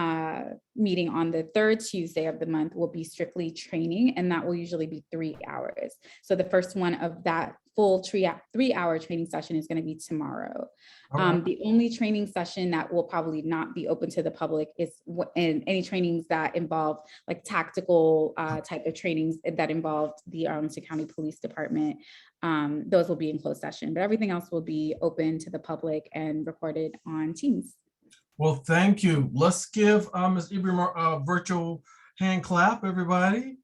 meeting on the third Tuesday of the month will be strictly training, and that will usually be 3 hours. So the first one of that full 3-hour training session is going to be tomorrow. The only training session that will probably not be open to the public is any trainings that involve like tactical type of trainings that involve the Arlington County Police Department. Those will be in closed session, but everything else will be open to the public and recorded on Teams. Well, thank you. Let's give Ms. Ibrahim a virtual hand clap, everybody.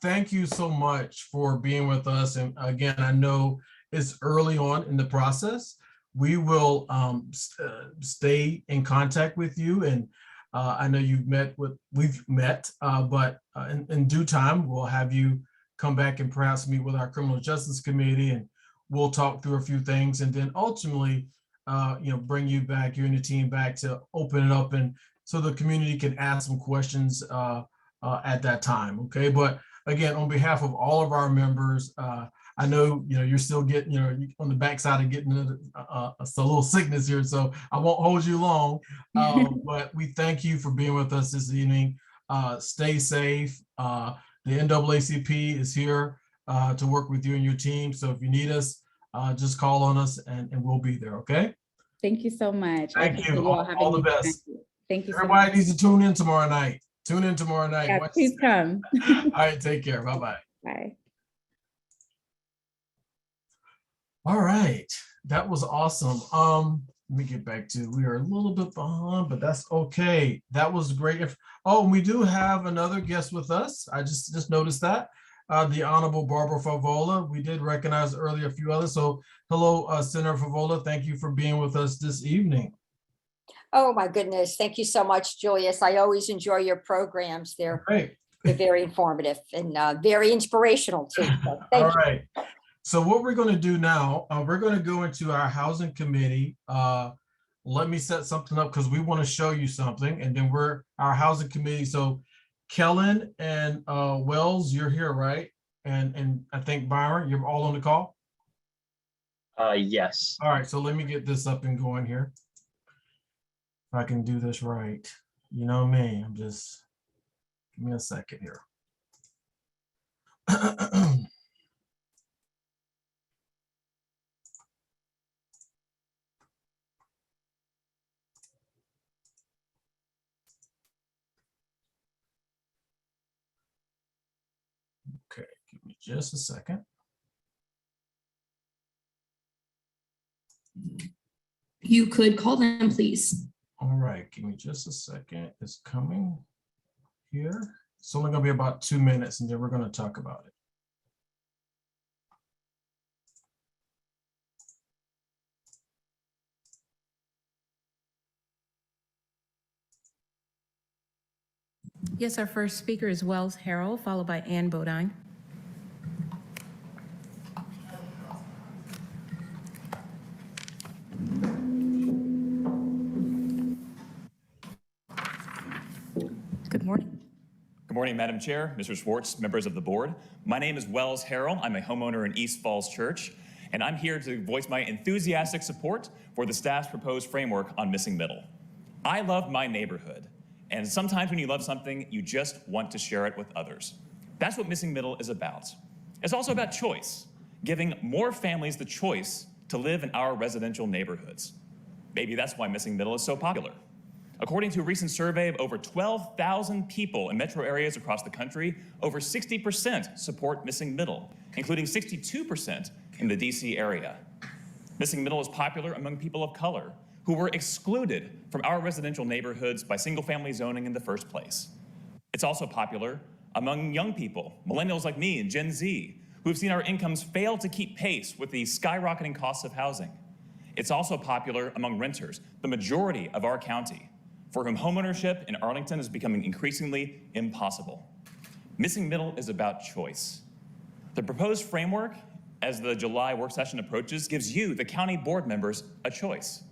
Thank you so much for being with us. And again, I know it's early on in the process. We will stay in contact with you. And I know we've met, but in due time, we'll have you come back and perhaps meet with our Criminal Justice Committee, and we'll talk through a few things. And then ultimately, bring you back, you and your team back to open it up, and so the community can ask some questions at that time. Okay. But again, on behalf of all of our members, I know, you're still getting, on the backside of getting a little sickness here, so I won't hold you long. But we thank you for being with us this evening. Stay safe. The NAACP is here to work with you and your team. So if you need us, just call on us and we'll be there. Okay. Thank you so much. Thank you. All the best. Thank you. Everybody needs to tune in tomorrow night. Tune in tomorrow night. Yeah, please come. All right. Take care. Bye-bye. Bye. All right, that was awesome. Let me get back to, we are a little bit behind, but that's okay. That was great. We do have another guest with us. I just noticed that. The Honorable Barbara Favola. We did recognize earlier a few others. So hello, Senator Favola. Thank you for being with us this evening. Oh my goodness. Thank you so much, Julius. I always enjoy your programs. They're very informative and very inspirational too. So thank you. Right. So what we're going to do now, we're going to go into our housing committee. Let me set something up because we want to show you something, and then our housing committee. So Kellen and Wells, you're here, right? And I think Byron, you're all on the call? Yes. All right, so let me get this up and going here. If I can do this right. You know me, I'm just, give me a second here. Okay, give me just a second. You could call them, please. All right, give me just a second. It's coming here. It's only gonna be about 2 minutes and then we're gonna talk about it. Yes, our first speaker is Wells Harrell, followed by Ann Bodine. Good morning. Good morning, Madam Chair, Mr. Schwartz, members of the board. My name is Wells Harrell. I'm a homeowner in East Falls Church, and I'm here to voice my enthusiastic support for the staff's proposed framework on missing middle. I love my neighborhood, and sometimes when you love something, you just want to share it with others. That's what missing middle is about. It's also about choice, giving more families the choice to live in our residential neighborhoods. Maybe that's why missing middle is so popular. According to a recent survey of over 12,000 people in metro areas across the country, over 60% support missing middle, including 62% in the DC area. Missing middle is popular among people of color who were excluded from our residential neighborhoods by single-family zoning in the first place. It's also popular among young people, millennials like me and Gen Z, who have seen our incomes fail to keep pace with the skyrocketing costs of housing. It's also popular among renters, the majority of our county, for whom homeownership in Arlington is becoming increasingly impossible. Missing middle is about choice. The proposed framework, as the July work session approaches, gives you, the county board members, a choice.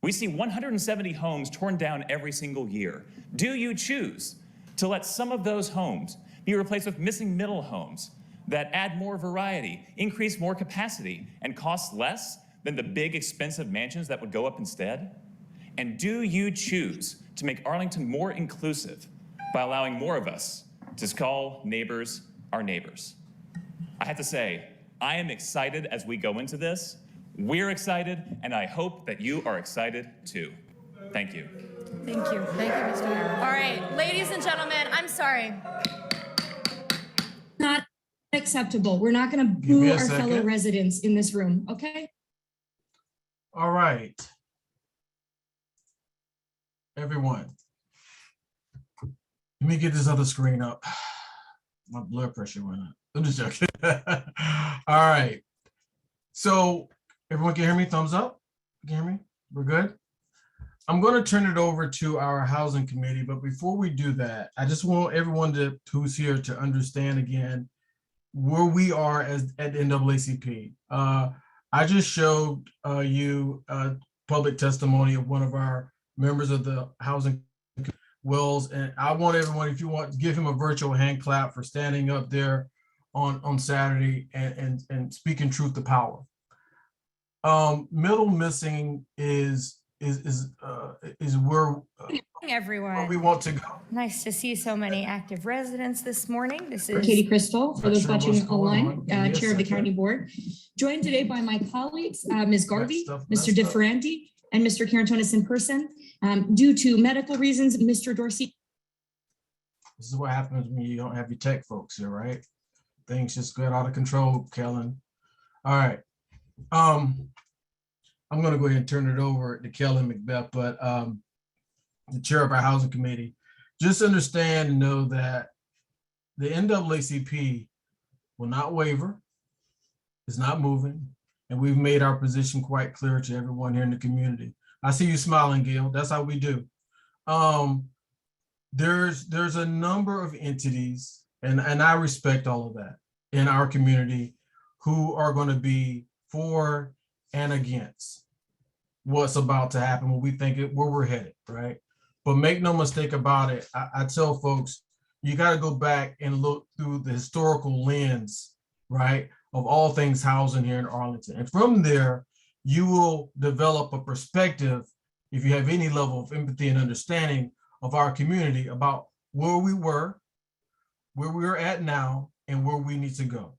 We see 170 homes torn down every single year. Do you choose to let some of those homes be replaced with missing middle homes that add more variety, increase more capacity, and cost less than the big expensive mansions that would go up instead? And do you choose to make Arlington more inclusive by allowing more of us to call neighbors our neighbors? I have to say, I am excited as we go into this. We're excited, and I hope that you are excited too. Thank you. Thank you. Thank you, Mr. Harrell. All right, ladies and gentlemen, I'm sorry. Not acceptable. We're not going to Give me boo a our fellow second. residents in this room, okay? All right. Everyone. Let me get this other screen up. My blood pressure went up. I'm just joking. All right. So everyone can hear me? Thumbs up? You can hear me? We're good? I'm going to turn it over to our housing committee, but before we do that, I just want everyone who's here to understand again where we are at NAACP. I just showed you public testimony of one of our members of the housing Wells, and I want everyone, if you want, to give him a virtual hand clap for standing up there on Saturday and speaking truth to power. Middle missing is where Everyone. we want to go. Nice to see so many active residents this morning. This is Katie Crystal, for Not those sure what's watching going online, on. Give me a Chair of the second. County Board. Joined today by my colleagues, Ms. Garvey, stuff Mr. messed up. DeFerranti, and Mr. Carantonis in person. Due to medical reasons, Mr. Dorsey. This is what happens when you don't have your tech folks here, right? Things just get out of control, Kellen. All right. I'm going to go ahead and turn it over to Kellen Macbeth, but the chair of our housing committee, just understand and know that the NAACP will not waver, is not moving, and we've made our position quite clear to everyone here in the community. I see you smiling, Gail. That's how we do. There's a number of entities, and I respect all of that, in our community who are going to be for and against what's about to happen when we think where we're headed, right? But make no mistake about it, I tell folks, you got to go back and look through the historical lens, right, of all things housing here in Arlington. And from there, you will develop a perspective, if you have any level of empathy and understanding of our community, about where we were, where we're at now, and where we need to go.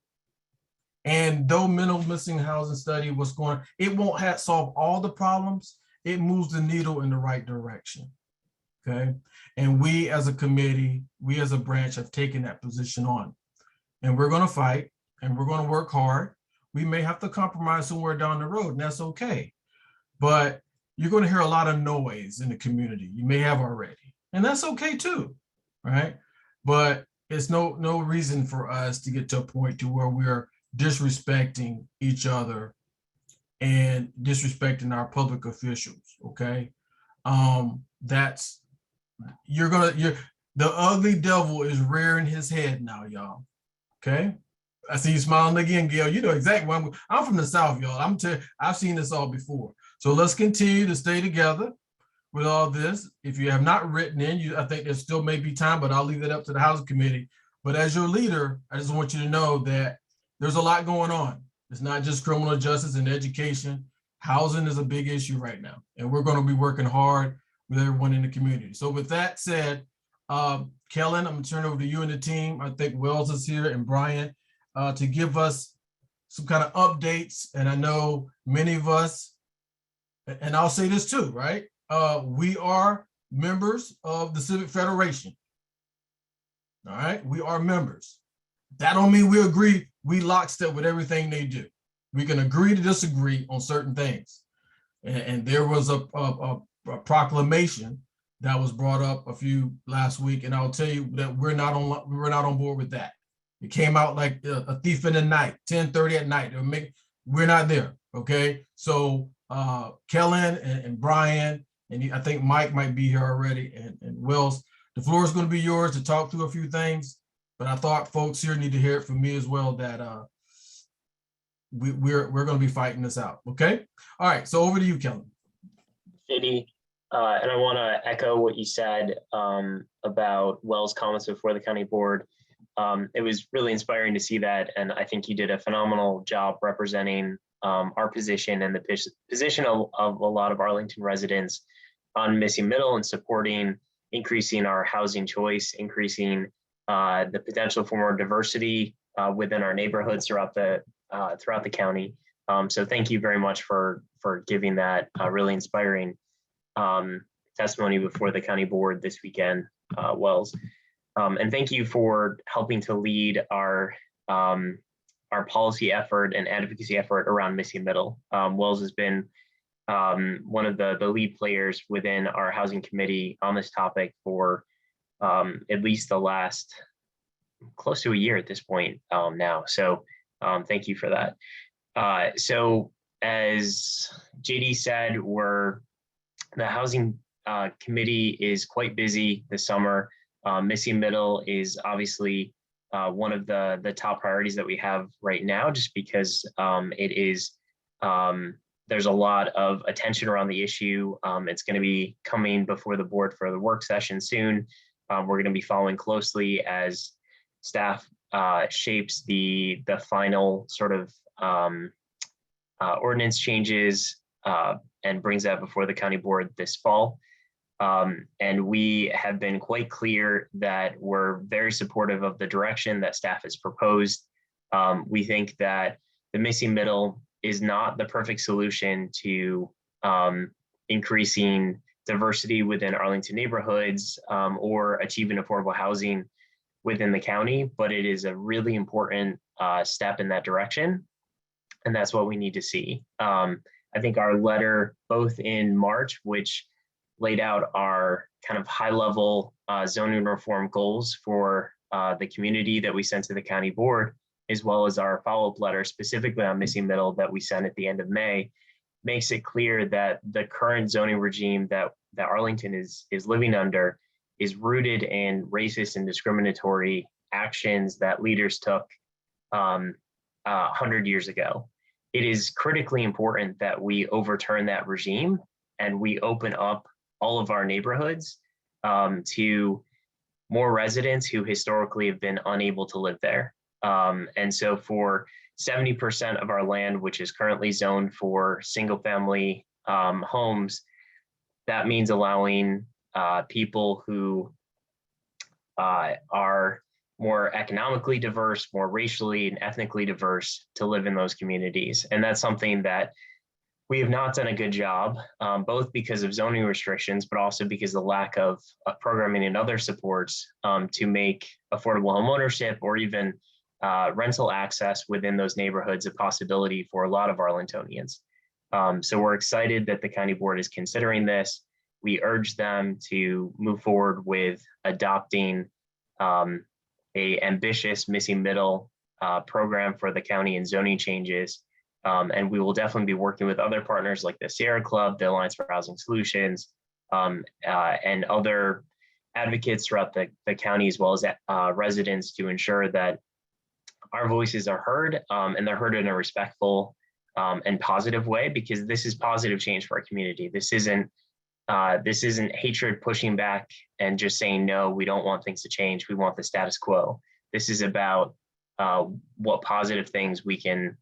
And though mental missing housing study was going, it won't solve all the problems. It moves the needle in the right direction. Okay. And we as a committee, we as a branch have taken that position on. And we're going to fight and we're going to work hard. We may have to compromise somewhere down the road, and that's okay. But you're going to hear a lot of noise in the community. You may have already, and that's okay too, right? But it's no reason for us to get to a point to where we're disrespecting each other and disrespecting our public officials. Okay, the ugly devil is rearing his head now, y'all. Okay, I see you smiling again, Gail. You know exactly why I'm from the South, y'all. I've seen this all before. So let's continue to stay together with all this. If you have not written in, I think there still may be time, but I'll leave that up to the Housing Committee. But as your leader, I just want you to know that there's a lot going on. It's not just criminal justice and education. Housing is a big issue right now, and we're going to be working hard with everyone in the community. So with that said, Kellen, I'm going to turn over to you and the team. I think Wells is here and Brian to give us some kind of updates. And I know many of us, and I'll say this too, right? We are members of the Civic Federation. All right, we are members. That don't mean we agree, we lockstep with everything they do. We can agree to disagree on certain things. And there was a proclamation that was brought up last week, and I'll tell you that we're not on board with that. It came out like a thief in the night, 10:30 at night. We're not there, okay? So Kellen and Brian, and I think Mike might be here already, and Wells, the floor is going to be yours to talk through a few things, but I thought folks here need to hear it from me as well, that we're going to be fighting this out, okay? All right, so over to you, Kellen. Shady, and I want to echo what you said about Wells' comments before the county board. It was really inspiring to see that, and I think you did a phenomenal job representing our position and the position of a lot of Arlington residents on missing middle and supporting increasing our housing choice, increasing the potential for more diversity within our neighborhoods throughout the county. So thank you very much for giving that really inspiring testimony before the county board this weekend, Wells. And thank you for helping to lead our policy effort and advocacy effort around missing middle. Wells has been one of the lead players within our housing committee on this topic for at least the last close to a year at this point now. So thank you for that. So as JD said, the housing committee is quite busy this summer. Missing middle is obviously one of the top priorities that we have right now, just because it is there's a lot of attention around the issue. It's going to be coming before the board for the work session soon. We're going to be following closely as staff shapes the final sort of ordinance changes and brings that before the county board this fall. And we have been quite clear that we're very supportive of the direction that staff has proposed. We think that the missing middle is not the perfect solution to increasing diversity within Arlington neighborhoods or achieving affordable housing within the county, but it is a really important step in that direction. And that's what we need to see. I think our letter, both in March, which laid out our kind of high level zoning reform goals for the community that we sent to the county board, as well as our follow-up letter specifically on missing middle that we sent at the end of May, makes it clear that the current zoning regime that Arlington is living under is rooted in racist and discriminatory actions that leaders took 100 years ago. It is critically important that we overturn that regime and we open up all of our neighborhoods to more residents who historically have been unable to live there. And so for 70% of our land, which is currently zoned for single family homes, that means allowing people who are more economically diverse, more racially and ethnically diverse to live in those communities. And that's something that we have not done a good job, both because of zoning restrictions, but also because of the lack of programming and other supports to make affordable homeownership or even rental access within those neighborhoods a possibility for a lot of Arlingtonians. So we're excited that the county board is considering this. We urge them to move forward with adopting a ambitious missing middle program for the county and zoning changes. And we will definitely be working with other partners like the Sierra Club, the Alliance for Housing Solutions, and other advocates throughout the county, as well as residents, to ensure that our voices are heard, and they're heard in a respectful and positive way, because this is positive change for our community. This isn't hatred pushing back and just saying, no, we don't want things to change. We want the status quo. This is about what positive things we can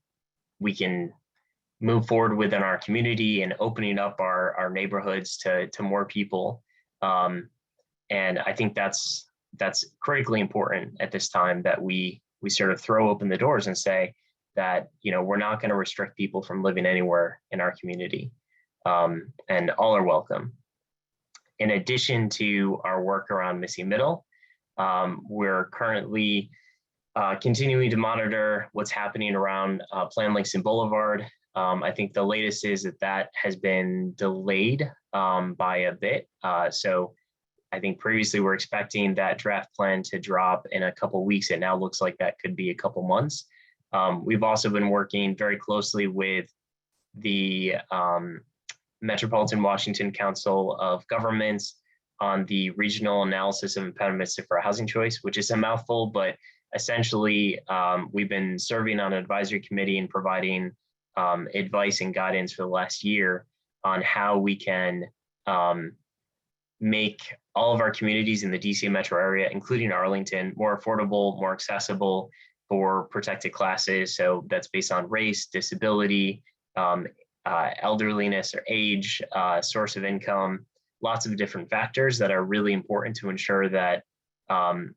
move forward within our community and opening up our neighborhoods to more people. And I think that's critically important at this time, that we sort of throw open the doors and say that, we're not going to restrict people from living anywhere in our community, and all are welcome. In addition to our work around missing middle, we're currently continuing to monitor what's happening around Plan Langston Boulevard. I think the latest is that has been delayed by a bit. So I think previously we're expecting that draft plan to drop in a couple weeks. It now looks like that could be a couple months. We've also been working very closely with the Metropolitan Washington Council of Governments on the regional analysis of impediments to fair housing choice, which is a mouthful, but essentially we've been serving on an advisory committee and providing advice and guidance for the last year on how we can make all of our communities in the DC metro area, including Arlington, more affordable, more accessible for protected classes. So that's based on race, disability, elderliness or age, source of income, lots of different factors that are really important to ensure that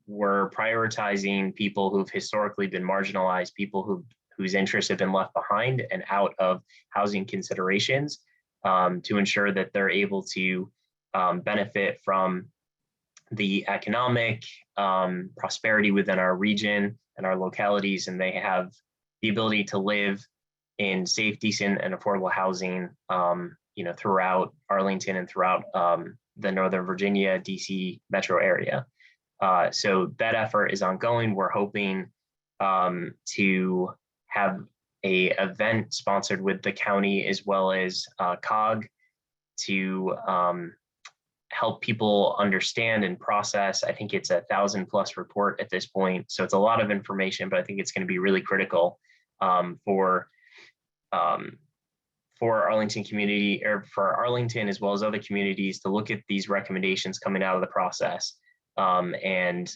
we're prioritizing people who've historically been marginalized, people whose interests have been left behind and out of housing considerations, to ensure that they're able to benefit from the economic prosperity within our region and our localities, and they have the ability to live in safe, decent, and affordable housing, throughout Arlington and throughout the Northern Virginia, DC metro area. So that effort is ongoing. We're hoping to have a event sponsored with the county as well as COG to help people understand and process. I think it's a 1,000+ report at this point. So it's a lot of information, but I think it's going to be really critical for Arlington community, or for Arlington as well as other communities, to look at these recommendations coming out of the process and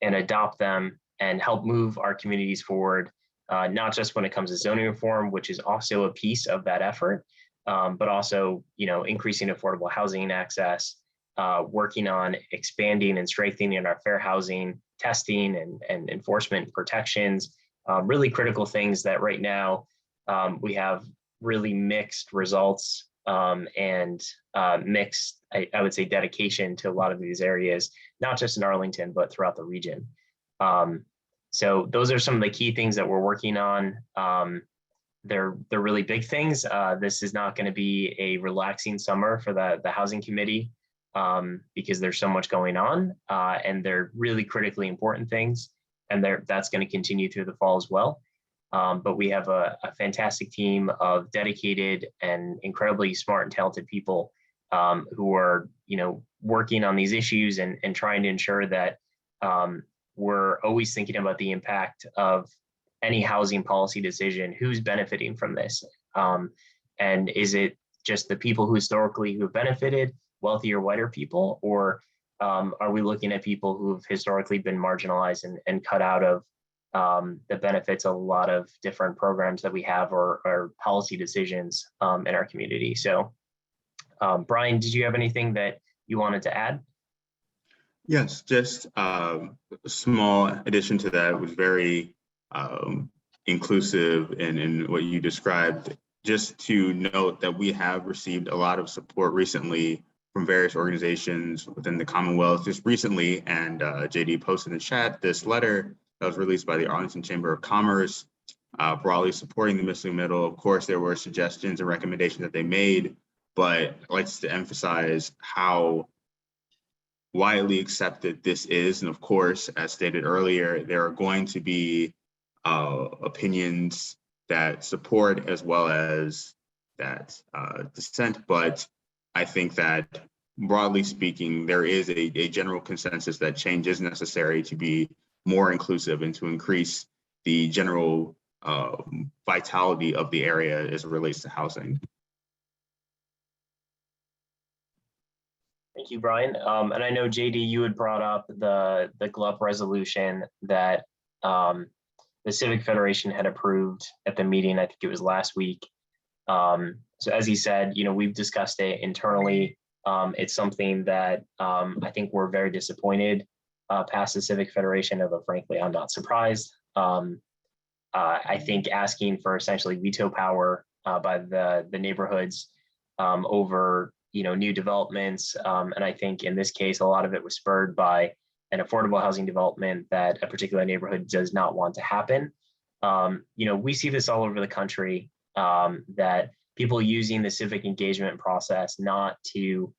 adopt them and help move our communities forward, not just when it comes to zoning reform, which is also a piece of that effort, but also, increasing affordable housing access, working on expanding and strengthening our fair housing testing and enforcement protections, really critical things that right now we have really mixed results and mixed, I would say, dedication to a lot of these areas, not just in Arlington, but throughout the region. So those are some of the key things that we're working on. They're really big things. This is not going to be a relaxing summer for the Housing Committee because there's so much going on, and they're really critically important things. And that's going to continue through the fall as well. But we have a fantastic team of dedicated and incredibly smart and talented people who are, working on these issues and trying to ensure that we're always thinking about the impact of any housing policy decision, who's benefiting from this. And is it just the people who historically have benefited, wealthier, whiter people, or are we looking at people who have historically been marginalized and cut out of the benefits of a lot of different programs that we have or policy decisions in our community? So Brian, did you have anything that you wanted to add? Yes, just a small addition to that. Was very inclusive in what you described. Just to note that we have received a lot of support recently from various organizations within the Commonwealth just recently, and JD posted in the chat this letter that was released by the Arlington Chamber of Commerce, broadly supporting the missing middle. Of course, there were suggestions and recommendations that they made, but I'd like to emphasize how widely accepted this is. And of course, as stated earlier, there are going to be opinions that support as well as that dissent, but I think that broadly speaking, there is a general consensus that change is necessary to be more inclusive and to increase the general vitality of the area as it relates to housing. Thank you, Brian. And I know JD, you had brought up the GLUP resolution that the Civic Federation had approved at the meeting. I think it was last week. So as he said, we've discussed it internally. It's something that I think we're very disappointed past the Civic Federation, although frankly, I'm not surprised. I think asking for essentially veto power by the neighborhoods over new developments. And I think in this case, a lot of it was spurred by an affordable housing development that a particular neighborhood does not want to happen. We see this all over the country, that people using the civic engagement process not to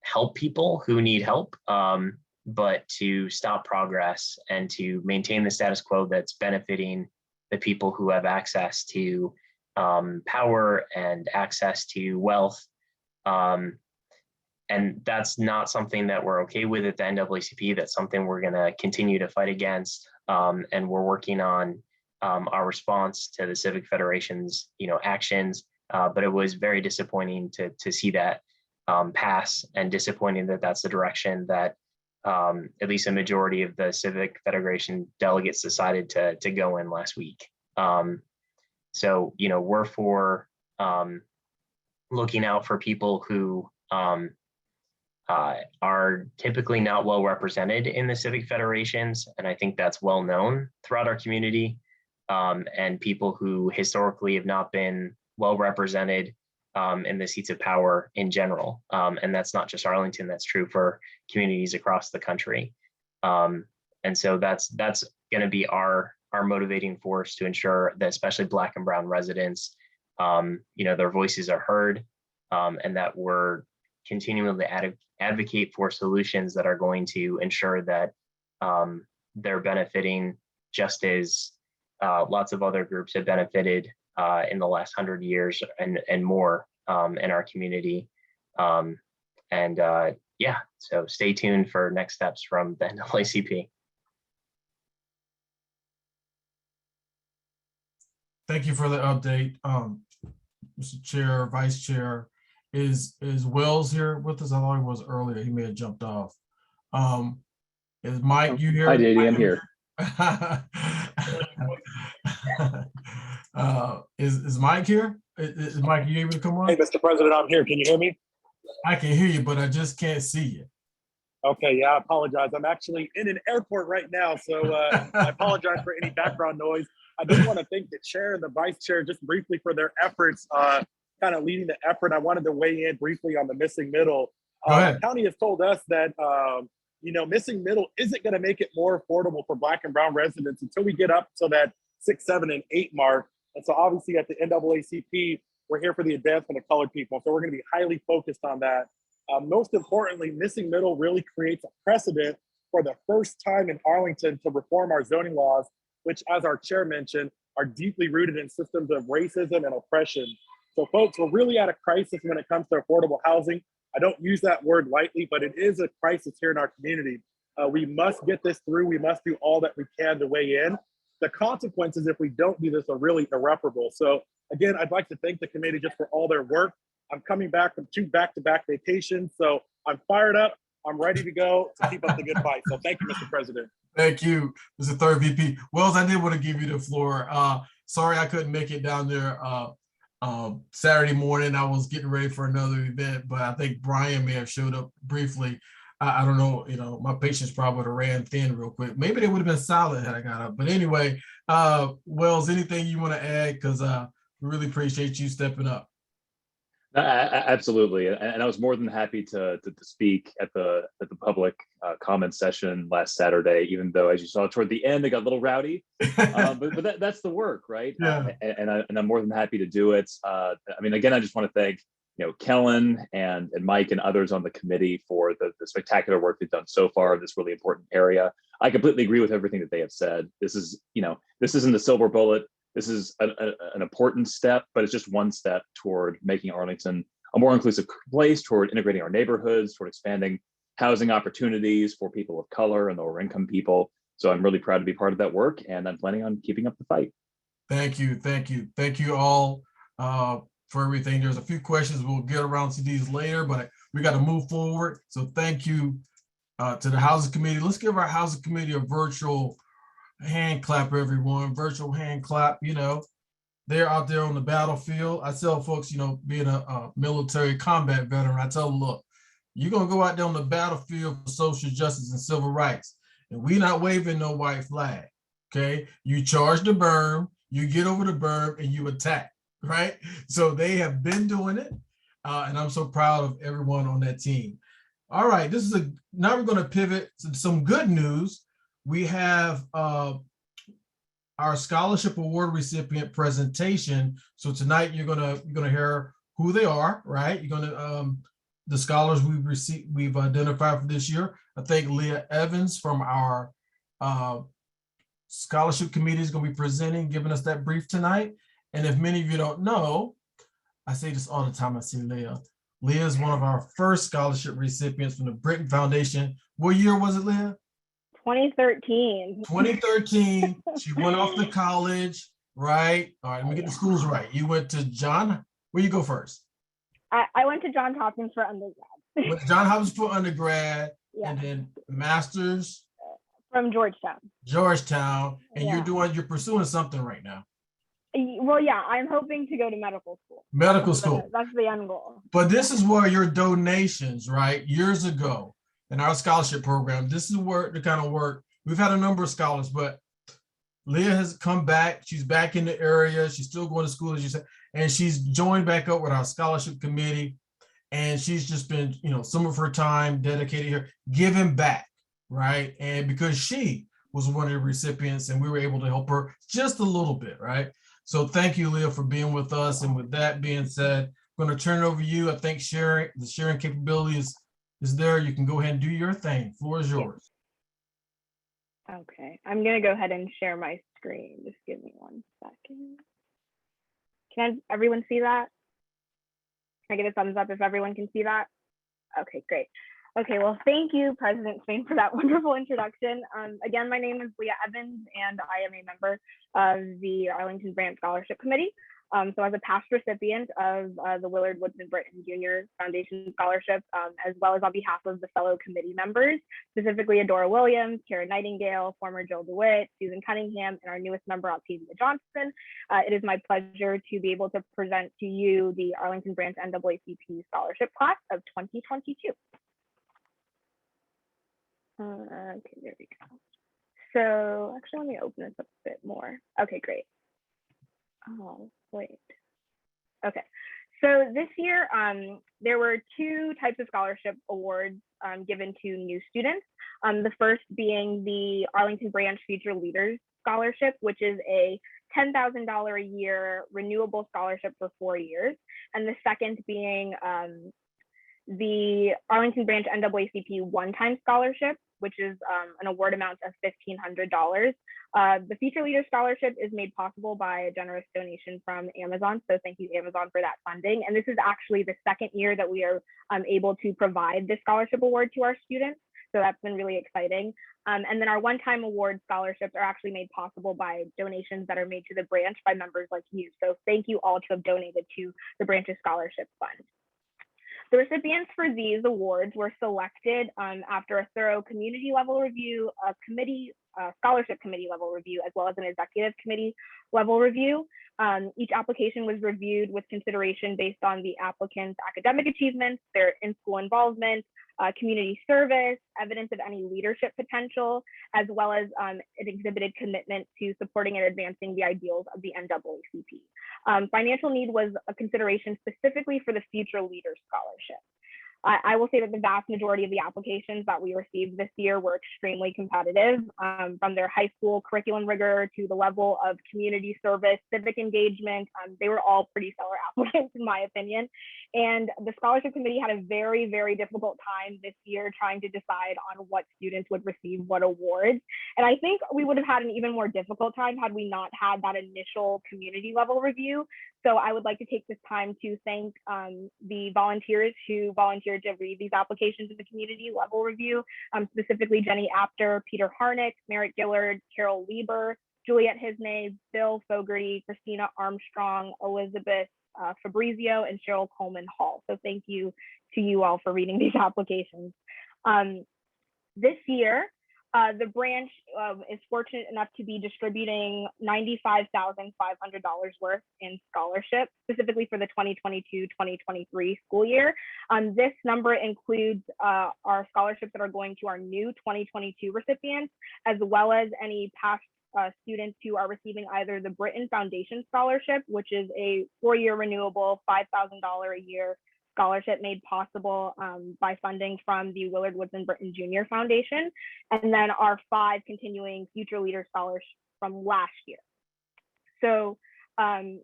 help people who need help, but to stop progress and to maintain the status quo that's benefiting the people who have access to power and access to wealth. And that's not something that we're okay with at the NAACP. That's something we're going to continue to fight against. And we're working on our response to the Civic Federation's actions. But it was very disappointing to see that pass, and disappointing that that's the direction that at least a majority of the Civic Federation delegates decided to go in last week. So we're for looking out for people who are typically not well represented in the civic federations. And I think that's well known throughout our community, and people who historically have not been well represented in the seats of power in general. And that's not just Arlington, that's true for communities across the country. And so that's going to be our motivating force to ensure that especially Black and Brown residents, their voices are heard, and that we're continuing to advocate for solutions that are going to ensure that they're benefiting just as lots of other groups have benefited in the last 100 years and more in our community. Yeah, so stay tuned for next steps from the NAACP. Thank you for the update, Mr. Chair, Vice Chair. Is Wells here with us? I thought he was earlier. He may have jumped off. Is Mike, you here? Hi, JD, I'm here. Is Mike here? Is Mike, you able to come on? Hey, Mr. President, I'm here. Can you hear me? I can hear you, but I just can't see you. Okay, yeah, I apologize. I'm actually in an airport right now, so I apologize for any background noise. I just want to thank the chair and the vice chair just briefly for their efforts, kind of leading the effort. I wanted to weigh in briefly on the missing middle. The county has told us that, missing middle isn't going to make it more affordable for Black and Brown residents until we get up to that 6, 7, and 8 mark. And so obviously at the NAACP, we're here for the advancement of colored people. So we're going to be highly focused on that. Most importantly, missing middle really creates a precedent for the first time in Arlington to reform our zoning laws, which, as our chair mentioned, are deeply rooted in systems of racism and oppression. So folks, we're really at a crisis when it comes to affordable housing. I don't use that word lightly, but it is a crisis here in our community. We must get this through. We must do all that we can to weigh in. The consequences, if we don't do this, are really irreparable. So again, I'd like to thank the committee just for all their work. I'm coming back from 2 back-to-back vacations, so I'm fired up, I'm ready to go to keep up the good fight. So thank you, Mr. President. Thank you, Mr. Third VP. Wells, I did want to give you the floor. Sorry I couldn't make it down there Saturday morning. I was getting ready for another event, but I think Brian may have showed up briefly. I don't know, my patience probably would have ran thin real quick. Maybe they would have been solid had I got up. But anyway, Wells, anything you want to add? Because we really appreciate you stepping up. Absolutely, and I was more than happy to speak at the public comment session last Saturday. Even though, as you saw toward the end, it got a little rowdy, but that's the work, right? Yeah. And I'm more than happy to do it. I mean, again, I just want to thank Kellen and Mike and others on the committee for the spectacular work they've done so far in this really important area. I completely agree with everything that they have said. This is, this isn't the silver bullet. This is an important step, but it's just one step toward making Arlington a more inclusive place, toward integrating our neighborhoods, toward expanding housing opportunities for people of color and lower income people. So I'm really proud to be part of that work, and I'm planning on keeping up the fight. Thank you. Thank you. Thank you all for everything. There's a few questions. We'll get around to these later, but we got to move forward. So thank you to the Housing Committee. Let's give our Housing Committee a virtual hand clap, everyone. Virtual hand clap. They're out there on the battlefield. I tell folks, being a military combat veteran, I tell them, look, you're going to go out there on the battlefield for social justice and civil rights, and we're not waving no white flag. Okay, you charge the berm, you get over the berm, and you attack. Right? So they have been doing it, and I'm so proud of everyone on that team. All right, now we're going to pivot to some good news. We have our scholarship award recipient presentation. So tonight you're gonna hear who they are, right? You're gonna the scholars we've identified for this year. I think Leah Evans from our scholarship committee is going to be presenting, giving us that brief tonight. And if many of you don't know, I say this all the time, I see Leah. Leah is one of our first scholarship recipients from the Britton Foundation. What year was it, Leah? 2013. 2013. She went off to college, right? All right, let me get the schools right. You went to where you go first? I went to Johns Hopkins for undergrad. Went to Johns Hopkins for undergrad, yeah. And then master's? From Georgetown. Georgetown, and yeah. you're pursuing something right now. Well, yeah, I'm hoping to go to medical school. Medical school. That's the end goal. But this is where your donations, right? Years ago in our scholarship program, this is where the kind of work, we've had a number of scholars, but Leah has come back. She's back in the area. She's still going to school, as you said, and she's joined back up with our scholarship committee. And she's just been, some of her time dedicated here, giving back, right? And because she was one of the recipients and we were able to help her just a little bit, right? So thank you, Leah, for being with us. And with that being said, I'm going to turn it over to you. I think the sharing capability is there. You can go ahead and do your thing. Floor is yours. Okay, I'm going to go ahead and share my screen. Just give me 1 second. Can everyone see that? Can I get a thumbs up if everyone can see that? Okay, great. Okay, well, thank you, President Spain, for that wonderful introduction. Again, my name is Leah Evans, and I am a member of the Arlington Branch Scholarship Committee. So as a past recipient of the Willard Woodson Britton Jr. Foundation Scholarship, as well as on behalf of the fellow committee members, specifically Adora Williams, Kara Nightingale, former Jill DeWitt, Susan Cunningham, and our newest member, Octavia Johnson, it is my pleasure to be able to present to you the Arlington Branch NAACP Scholarship Class of 2022. Okay, there we go. So actually, let me open this up a bit more. Okay, great. Oh, wait. Okay, so this year, there were 2 types of scholarship awards given to new students. The first being the Arlington Branch Future Leaders Scholarship, which is a $10,000 a year renewable scholarship for 4 years. And the second being the Arlington Branch NAACP one-time scholarship, which is an award amount of $1,500. The Future Leader Scholarship is made possible by a generous donation from Amazon. So thank you, Amazon, for that funding. And this is actually the second year that we are able to provide this scholarship award to our students. So that's been really exciting. And then our one-time award scholarships are actually made possible by donations that are made to the branch by members like you. So thank you all to have donated to the Branch's Scholarship Fund. The recipients for these awards were selected after a thorough community level review, a scholarship committee level review, as well as an executive committee level review. Each application was reviewed with consideration based on the applicant's academic achievements, their in-school involvement, community service, evidence of any leadership potential, as well as it exhibited commitment to supporting and advancing the ideals of the NAACP. Financial need was a consideration specifically for the Future Leaders Scholarship. I will say that the vast majority of the applications that we received this year were extremely competitive, from their high school curriculum rigor to the level of community service, civic engagement. They were all pretty stellar applicants in my opinion. And the scholarship committee had a very, very difficult time this year trying to decide on what students would receive what awards. And I think we would have had an even more difficult time had we not had that initial community level review. So I would like to take this time to thank the volunteers who volunteered to read these applications in the community level review, specifically Jenny Apter, Peter Harnick, Merritt Gillard, Carol Lieber, Juliet Hisney, Bill Fogarty, Christina Armstrong, Elizabeth Fabrizio, and Cheryl Coleman Hall. So thank you to you all for reading these applications. This year, the branch is fortunate enough to be distributing $95,500 worth in scholarships, specifically for the 2022-2023 school year. This number includes our scholarships that are going to our new 2022 recipients, as well as any past students who are receiving either the Britton Foundation Scholarship, which is a 4-year renewable $5,000 a year scholarship made possible by funding from the Willard Woodson Britton Jr. Foundation, and then our 5 continuing Future Leader Scholarships from last year. So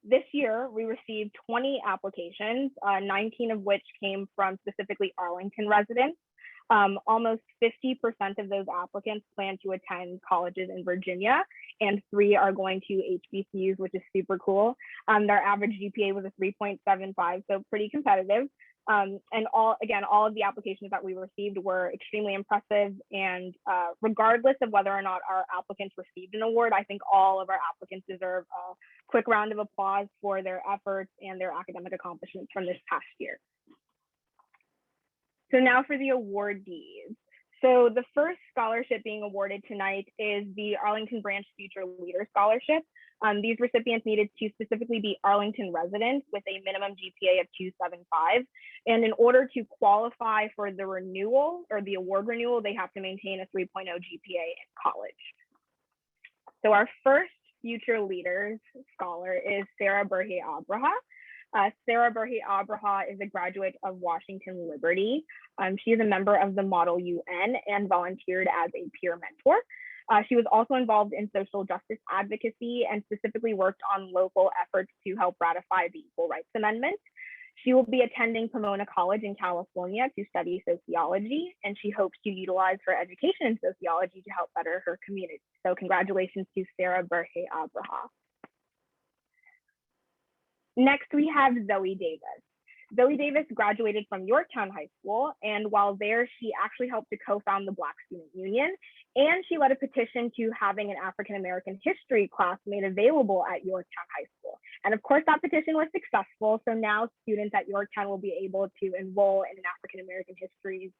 this year we received 20 applications, 19 of which came from specifically Arlington residents. Almost 50% of those applicants plan to attend colleges in Virginia, and 3 are going to HBCUs, which is super cool. Their average GPA was a 3.75, so pretty competitive. And all of the applications that we received were extremely impressive. And regardless of whether or not our applicants received an award, I think all of our applicants deserve a quick round of applause for their efforts and their academic accomplishments from this past year. So now for the awardees. So the first scholarship being awarded tonight is the Arlington Branch Future Leader Scholarship. These recipients needed to specifically be Arlington residents with a minimum GPA of 275. And in order to qualify for the renewal or the award renewal, they have to maintain a 3.0 GPA in college. So our first Future Leaders Scholar is Sarah Berhe Abraha. Sarah Berhe Abraha is a graduate of Washington Liberty. She is a member of the Model UN and volunteered as a peer mentor. She was also involved in social justice advocacy and specifically worked on local efforts to help ratify the Equal Rights Amendment. She will be attending Pomona College in California to study sociology, and she hopes to utilize her education in sociology to help better her community. So congratulations to Sarah Berhe Abraha. Next, we have Zoe Davis. Zoe Davis graduated from Yorktown High School, and while there, she actually helped to co-found the Black Student Union, and she led a petition to having an African-American history class made available at Yorktown High School. And of course, that petition was successful, so now students at Yorktown will be able to enroll in an African-American history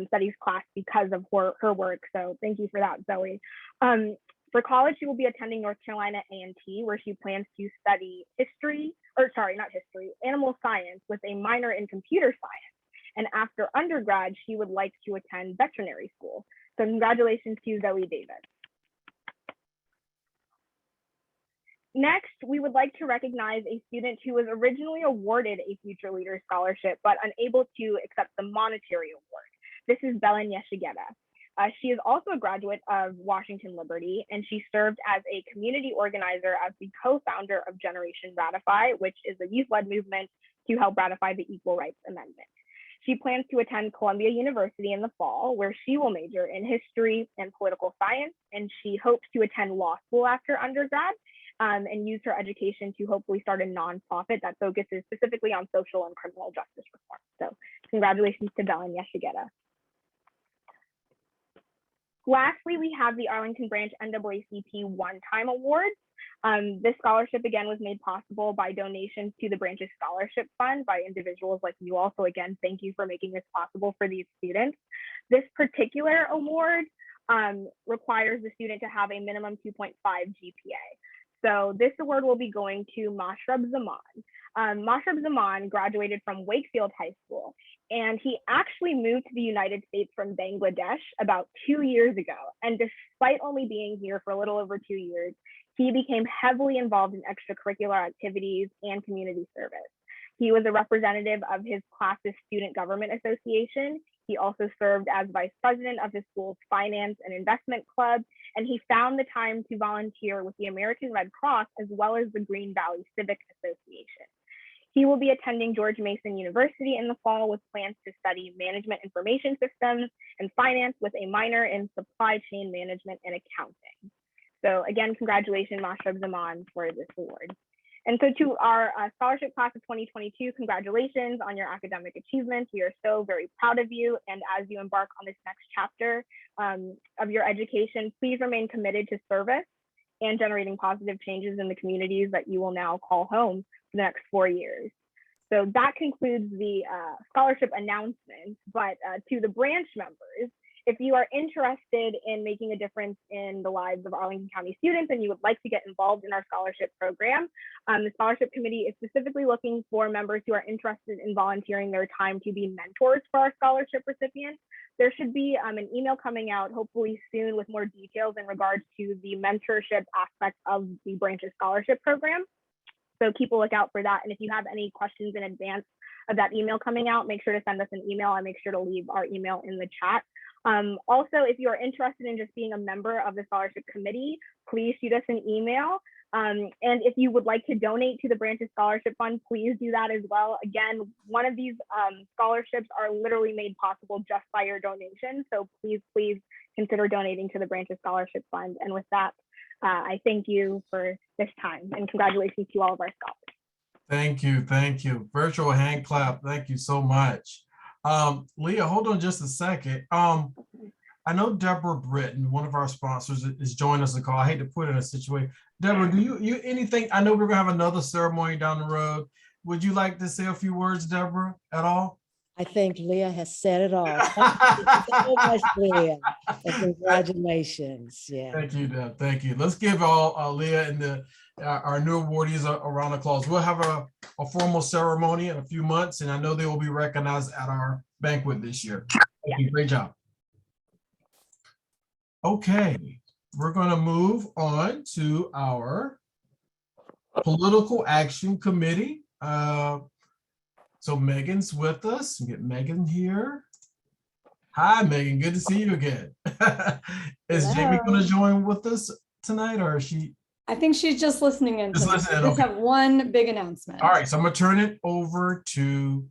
studies class because of her work, so thank you for that, Zoe. For college, she will be attending North Carolina A&T, where she plans to study animal science with a minor in computer science. And after undergrad, she would like to attend veterinary school. So congratulations to Zoe Davis. Next, we would like to recognize a student who was originally awarded a Future Leader Scholarship, but unable to accept the monetary award. This is Belen Yeshigeta. She is also a graduate of Washington Liberty, and she served as a community organizer as the co-founder of Generation Ratify, which is a youth-led movement to help ratify the Equal Rights Amendment. She plans to attend Columbia University in the fall, where she will major in history and political science, and she hopes to attend law school after undergrad and use her education to hopefully start a nonprofit that focuses specifically on social and criminal justice reform. So congratulations to Belen Yeshigeta. Lastly, we have the Arlington Branch NAACP One-Time Awards. This scholarship, again, was made possible by donations to the branch's scholarship fund by individuals like you all. So again, thank you for making this possible for these students. This particular award requires the student to have a minimum 2.5 GPA. So this award will be going to Mashrab Zaman. Mashrab Zaman graduated from Wakefield High School, and he actually moved to the United States from Bangladesh about 2 years ago. And despite only being here for a little over 2 years, he became heavily involved in extracurricular activities and community service. He was a representative of his class's Student Government Association. He also served as vice president of his school's finance and investment club, and he found the time to volunteer with the American Red Cross as well as the Green Valley Civic Association. He will be attending George Mason University in the fall with plans to study management information systems and finance with a minor in supply chain management and accounting. So again, congratulations, Mashrab Zaman, for this award. And so to our scholarship class of 2022, congratulations on your academic achievements. We are so very proud of you. And as you embark on this next chapter of your education, please remain committed to service and generating positive changes in the communities that you will now call home for the next 4 years. So that concludes the scholarship announcement. But to the branch members, if you are interested in making a difference in the lives of Arlington County students and you would like to get involved in our scholarship program, the scholarship committee is specifically looking for members who are interested in volunteering their time to be mentors for our scholarship recipients. There should be an email coming out hopefully soon with more details in regards to the mentorship aspect of the branch's scholarship program. So keep a lookout for that. And if you have any questions in advance of that email coming out, make sure to send us an email. I make sure to leave our email in the chat. Also, if you are interested in just being a member of the scholarship committee, please shoot us an email. And if you would like to donate to the branch's scholarship fund, please do that as well. Again, one of these scholarships are literally made possible just by your donation. So please consider donating to the branch's scholarship fund. And with that, I thank you for this time and congratulations to all of our scholars. Thank you. Thank you. Virtual hand clap. Thank you so much. Leah, hold on just a second. I know Deborah Britton, one of our sponsors, is joining us in the call. I hate to put her in a situation. Deborah, do you anything? I know we're gonna have another ceremony down the road. Would you like to say a few words, Deborah, at all? I think Leah has said it all. Thank you so much, Leah. And congratulations. Yeah. Thank you, Deb. Thank you. Let's give all Leah and our new awardees a round of applause. We'll have a formal ceremony in a few months, and I know they will be recognized at our banquet this year. Thank you. Great job. Okay, we're going to move on to our Political Action Committee. So Megan's with us. Get Megan here. Hi, Megan. Good to see you again. Is Hello. Jamie going to join with us tonight, or is she? I think she's just listening in. Just listening in, Just okay. have one big announcement. All right, so I'm going to turn it over to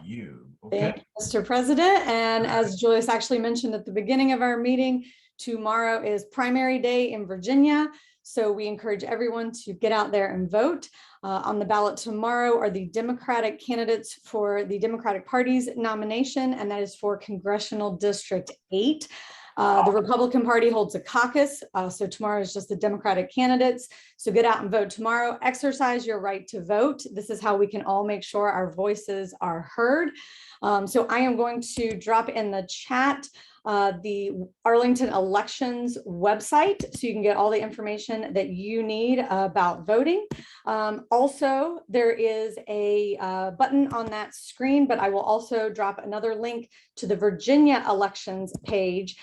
you. Okay. Thank you, Mr. President. And as Julius actually mentioned at the beginning of our meeting, tomorrow is primary day in Virginia. So we encourage everyone to get out there and vote. On the ballot tomorrow are the Democratic candidates for the Democratic Party's nomination, and that is for Congressional District 8. The Republican Party holds a caucus, so tomorrow is just the Democratic candidates. So get out and vote tomorrow. Exercise your right to vote. This is how we can all make sure our voices are heard. So I am going to drop in the chat the Arlington elections website so you can get all the information that you need about voting. Also, there is a button on that screen, but I will also drop another link to the Virginia elections page.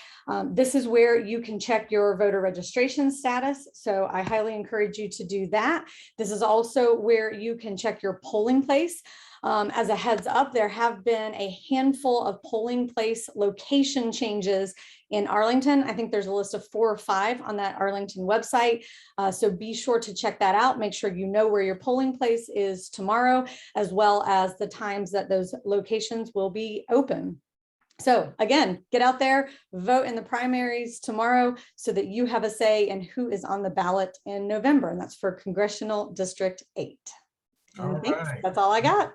This is where you can check your voter registration status. So I highly encourage you to do that. This is also where you can check your polling place. As a heads up, there have been a handful of polling place location changes in Arlington. I think there's a list of 4 or 5 on that Arlington website. So be sure to check that out. Make sure you know where your polling place is tomorrow, as well as the times that those locations will be open. So again, get out there, vote in the primaries tomorrow so that you have a say in who is on the ballot in November. And that's for Congressional District 8. And thanks. right. That's all I got.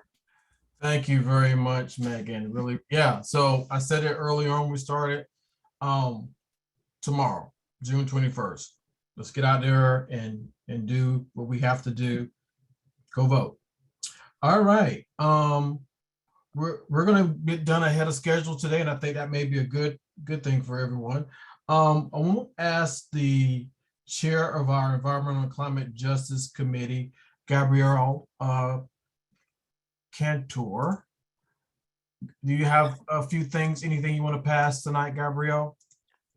Thank you very much, Megan. Really, yeah. So I said it earlier on, we started tomorrow, June 21st. Let's get out there and and do what we have to do. Go vote. All right. We're gonna get done ahead of schedule today, and I think that may be a good thing for everyone. I want to ask the chair of our Environmental and Climate Justice Committee, Gabrielle Cantor. Do you have a few things, anything you want to pass tonight, Gabrielle?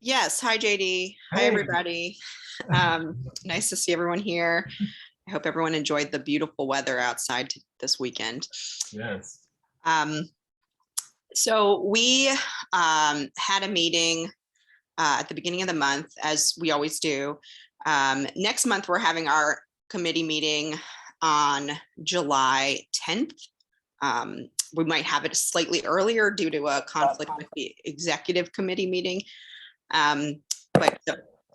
Yes. Hi, JD. Hi, Hey. everybody. Nice to see everyone here. I hope everyone enjoyed the beautiful weather outside this weekend. Yes. So we had a meeting at the beginning of the month, as we always do. Next month, we're having our committee meeting on July 10th. We might have it slightly earlier due to a conflict with the executive committee meeting. But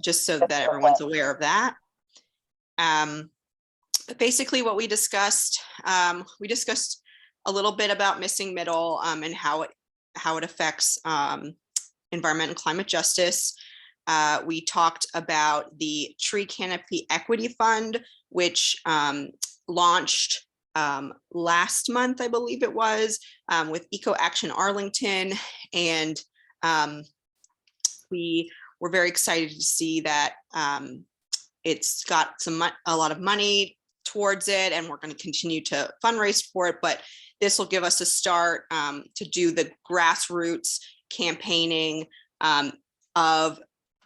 just so that everyone's aware of that. But basically what we discussed a little bit about missing middle and how it affects environment and climate justice. We talked about the Tree Canopy Equity Fund, which launched last month, I believe it was, with Eco Action Arlington. And we were very excited to see that it's got a lot of money towards it, and we're going to continue to fundraise for it. But this will give us a start to do the grassroots campaigning of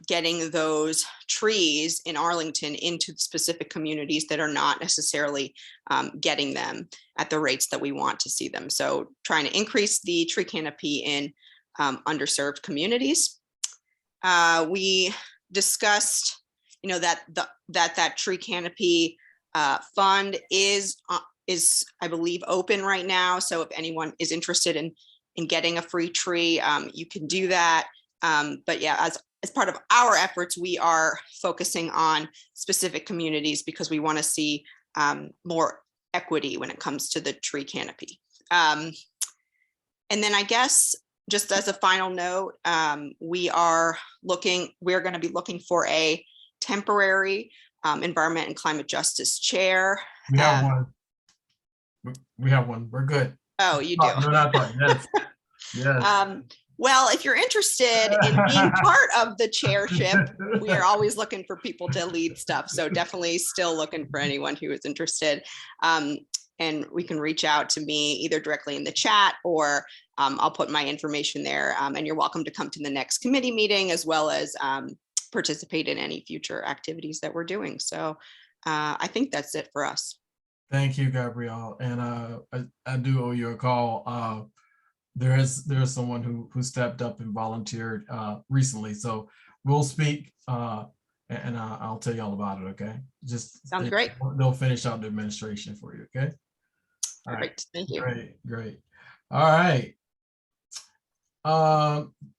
getting those trees in Arlington into specific communities that are not necessarily getting them at the rates that we want to see them. So trying to increase the tree canopy in underserved communities. We discussed, that tree canopy fund is I believe open right now. So if anyone is interested in getting a free tree, you can do that. But yeah, as part of our efforts, we are focusing on specific communities because we want to see more equity when it comes to the tree canopy. And then I guess just as a final note, we're going to be looking for a temporary environment and climate justice chair. We have one. We have one. We're good. Oh, you do. You're not talking. Yes. Yes. Well, if you're interested in being part of the chairship, we are always looking for people to lead stuff. So definitely still looking for anyone who is interested. And we can reach out to me either directly in the chat or I'll put my information there. And you're welcome to come to the next committee meeting as well as participate in any future activities that we're doing. So I think that's it for us. Thank you, Gabrielle. And I do owe you a call. There is someone who stepped up and volunteered recently, so we'll speak and I'll tell you all about it. Okay, Sounds great. They'll finish out the administration for you. Okay. All Perfect. Right. Thank you. Great. All right.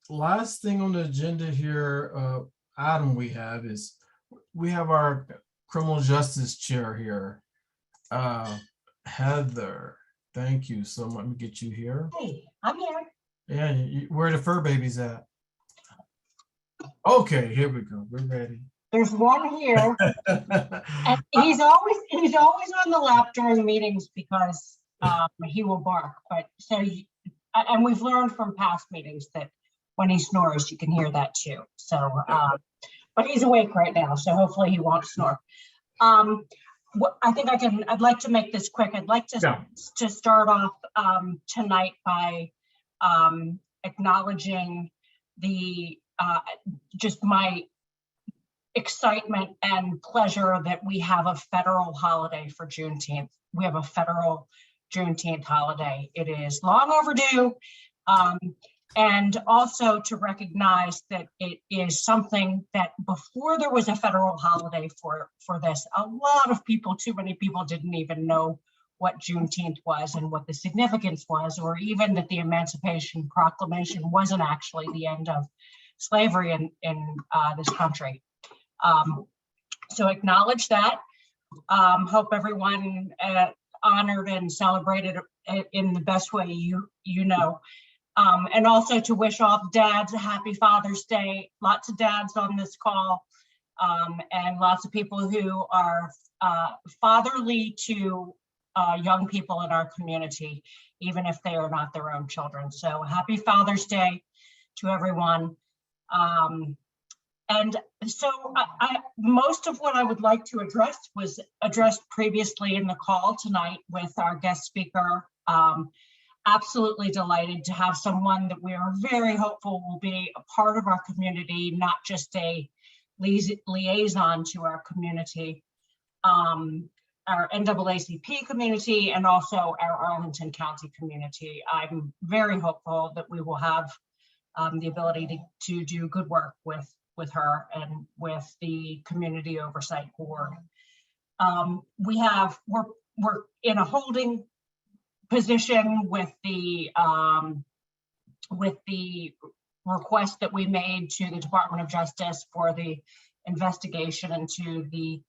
Last thing on the agenda here, item we have is we have our criminal justice chair here, Heather. Thank you so much. Let me get you here. Hey, I'm here. Yeah, where are the fur babies at? Okay, here we go. We're ready. There's one here. And he's always on the lap during meetings because he will bark. But and we've learned from past meetings that when he snores, you can hear that too. So, but he's awake right now, so hopefully he won't snore. I think I'd like to make this quick. I'd like to start off tonight by acknowledging just my excitement and pleasure that we have a federal holiday for Juneteenth. We have a federal Juneteenth holiday. It is long overdue. And also to recognize that it is something that before there was a federal holiday for this, a lot of people, too many people didn't even know what Juneteenth was and what the significance was, or even that the Emancipation Proclamation wasn't actually the end of slavery in this country. So acknowledge that. Hope everyone honored and celebrated it in the best way you know. And also to wish all dads a happy Father's Day. Lots of dads on this call. and lots of people who are fatherly to young people in our community, even if they are not their own children. So happy Father's Day to everyone. And so most of what I would like to address was addressed previously in the call tonight with our guest speaker. Absolutely delighted to have someone that we are very hopeful will be a part of our community, not just a liaison to our community, our NAACP community, and also our Arlington County community. I'm very hopeful that we will have the ability to do good work with her and with the Community Oversight Board. We're in a holding position with the request that we made to the Department of Justice for the investigation into the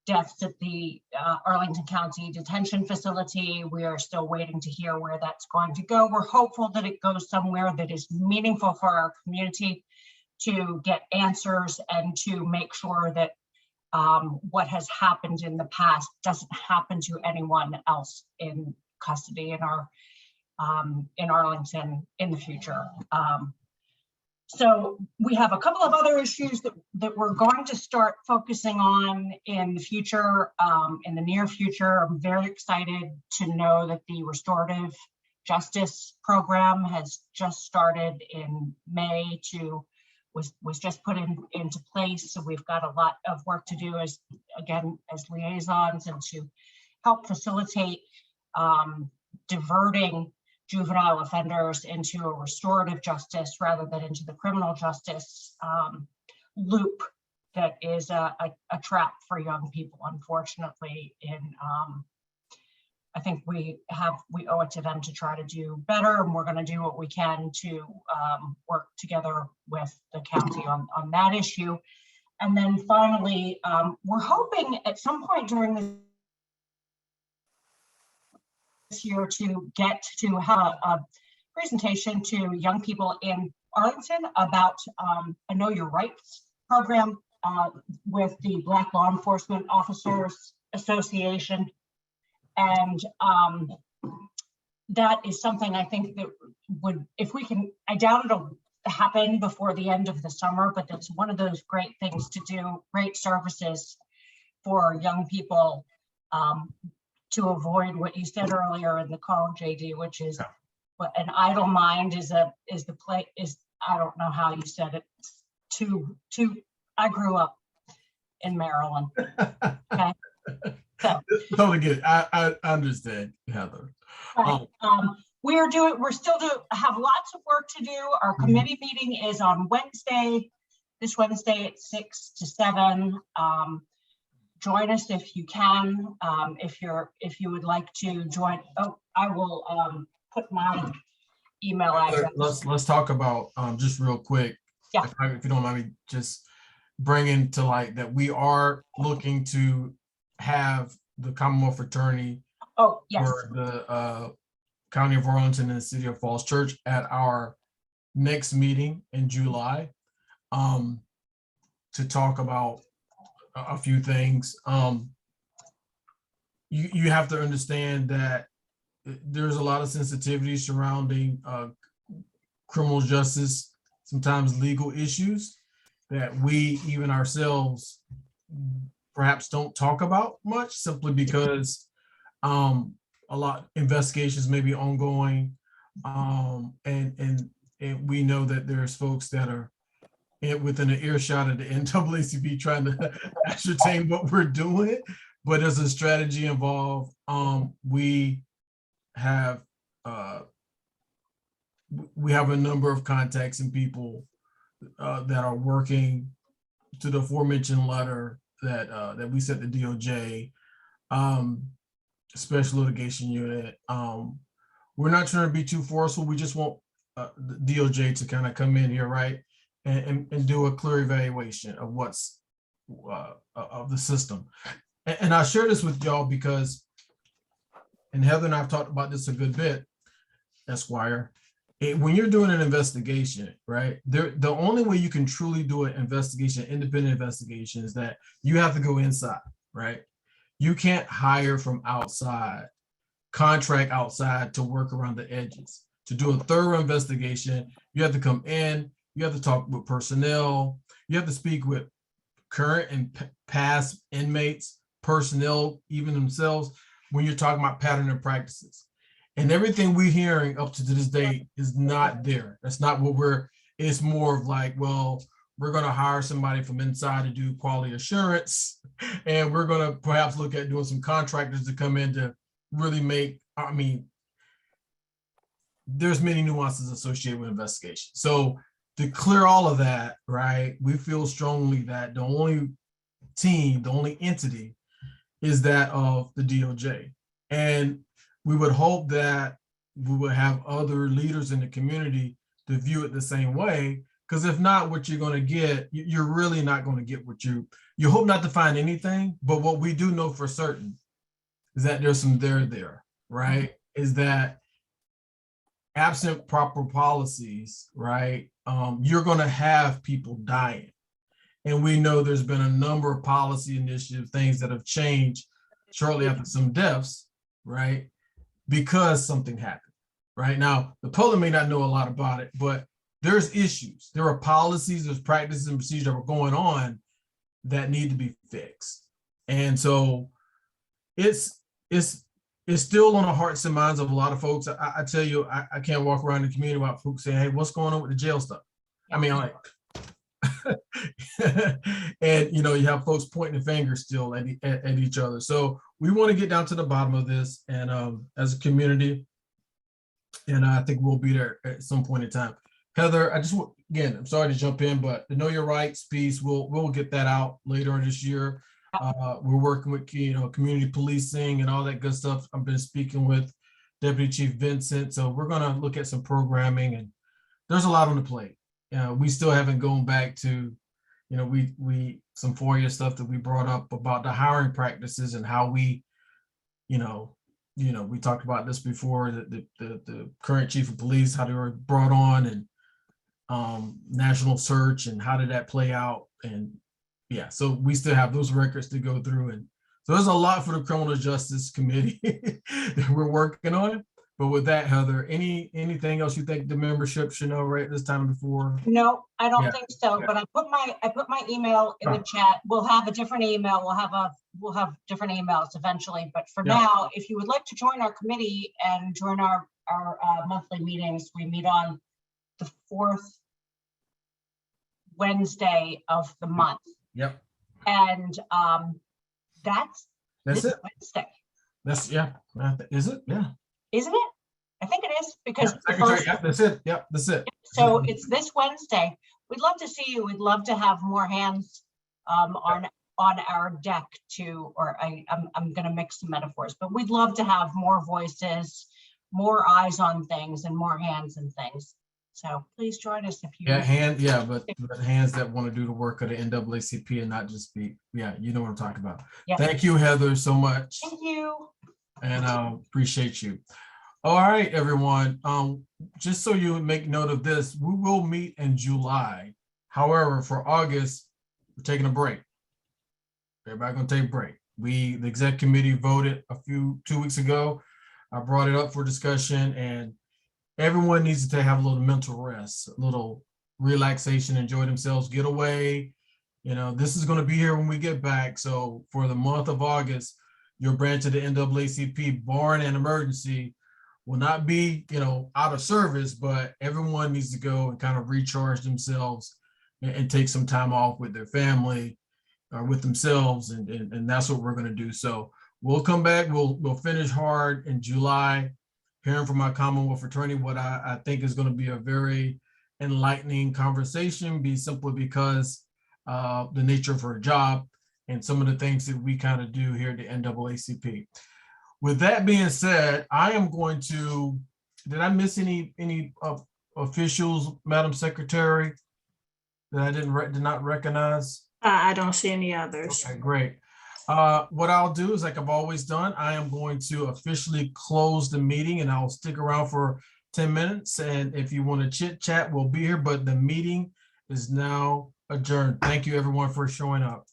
deaths at the Arlington County Detention Facility. We are still waiting to hear where that's going to go. We're hopeful that it goes somewhere that is meaningful for our community to get answers and to make sure that what has happened in the past doesn't happen to anyone else in custody in Arlington in the future. So we have a couple of other issues that we're going to start focusing on in the future, in the near future. I'm very excited to know that the restorative justice program has just started in May was just put into place. So we've got a lot of work to do as liaisons and to help facilitate diverting juvenile offenders into a restorative justice rather than into the criminal justice loop that is a trap for young people, unfortunately. I think we owe it to them to try to do better, and we're going to do what we can to work together with the county on that issue. And then finally, we're hoping at some point during this year to get to have a presentation to young people in Arlington about a Know Your Rights program with the Black Law Enforcement Officers Association. And that is something I think that would, if we can, I doubt it'll happen before the end of the summer, but that's one of those great things to do, great services for young people to avoid what you said earlier in the call, JD, which is what an idle mind is I don't know how you said it, I grew up in Maryland. Okay. So, totally get it. I understand, Heather. Right. We're still have lots of work to do. Our committee meeting is on this Wednesday at 6 to 7. Join us if you can. If you would like to join, I will put my email address. Let's talk about just real quick. Yeah. If you don't mind me just bringing to light that we are looking to have the Commonwealth Attorney for the County of Arlington and the City of Falls Church at our next meeting in July to talk about a few things. You have to understand that there's a lot of sensitivity surrounding criminal justice, sometimes legal issues that we even ourselves perhaps don't talk about much, simply because a lot investigations may be ongoing, and we know that there's folks that are within an earshot of the NAACP trying to ascertain what we're doing, but there's a strategy involved. We have a number of contacts and people that are working to the aforementioned letter that we sent the DOJ, Special Litigation Unit. We're not trying to be too forceful. We just want the DOJ to kind of come in here, right, and do a clear evaluation of what's of the system. And I share this with y'all because, and Heather and I've talked about this a good bit, Esquire, when you're doing an investigation, right, the only way you can truly do an investigation, independent investigation, is that you have to go inside, right? You can't hire from outside, contract outside to work around the edges. To do a thorough investigation, you have to come in, you have to talk with personnel, you have to speak with current and past inmates, personnel, even themselves, when you're talking about pattern and practices. And everything we're hearing up to this day is not there. That's not what it's more of like, well, we're going to hire somebody from inside to do quality assurance. And we're going to perhaps look at doing some contractors to come in to really make, I mean, there's many nuances associated with investigation. So to clear all of that, right, we feel strongly that the only team, the only entity is that of the DOJ. And we would hope that we would have other leaders in the community to view it the same way, because if not, what you're going to get, you're really not going to get what you hope not to find anything. But what we do know for certain is that there's some there, right? Is that absent proper policies, right, you're going to have people dying. And we know there's been a number of policy initiatives, things that have changed shortly after some deaths, right, because something happened, right? Now, the public may not know a lot about it, but there's issues. There are policies, there's practices and procedures that were going on that need to be fixed. And so it's still on the hearts and minds of a lot of folks. I tell you, I can't walk around the community without folks saying, hey, what's going on with the jail stuff? I mean, like, and you have folks pointing the finger still at each other. So we want to get down to the bottom of this, and as a community, and I think we'll be there at some point in time. Heather, again, I'm sorry to jump in, but the Know Your Rights piece, we'll get that out later on this year. We're working with community policing and all that good stuff. I've been speaking with Deputy Chief Vincent, so we're going to look at some programming, and there's a lot on the plate. We still haven't gone back to, we some FOIA stuff that we brought up about the hiring practices and how we, we talked about this before, the current chief of police, how they were brought on, and national search, and how did that play out? And yeah, so we still have those records to go through. And so there's a lot for the Criminal Justice Committee that we're working on. But with that, Heather, anything else you think the membership should know right at this time before? No, I don't think so. But I put my email in the chat. We'll have a different email. We'll have different emails eventually. But for now, if you would like to join our committee and join our monthly meetings, we meet on the 4th Wednesday of the month. Yep. And that's it. Wednesday. Is it? Yeah. Isn't it? I think it is, because that's it. Yep, that's it. So it's this Wednesday. We'd love to see you. We'd love to have more hands on our deck too, or I'm going to mix some metaphors, but we'd love to have more voices, more eyes on things, and more hands and things. So please join us if you. But hands that want to do the work of the NAACP and not just be. Yeah, you know what I'm talking about. Yeah. Thank you, Heather, so much. Thank you. And appreciate you. All right, everyone. Just so you make note of this, we will meet in July. However, for August, we're taking a break. Everybody gonna take a break. The exec committee voted 2 weeks ago. I brought it up for discussion, and everyone needs to have a little mental rest, a little relaxation, enjoy themselves, get away. This is going to be here when we get back. So for the month of August, your branch of the NAACP, barring an emergency, will not be, out of service, but everyone needs to go and kind of recharge themselves and take some time off with their family or with themselves. And that's what we're going to do. So we'll come back. We'll finish hard in July, hearing from my Commonwealth fraternity, what I think is going to be a very enlightening conversation, simply because the nature of her job and some of the things that we kind of do here at the NAACP. With that being said, I am going to, did I miss any officials, Madam Secretary, that I did not recognize? I don't see any others. Okay, great. What I'll do is, like I've always done, I am going to officially close the meeting, and I'll stick around for 10 minutes. And if you want to chit chat, we'll be here, but the meeting is now adjourned. Thank you everyone for showing up.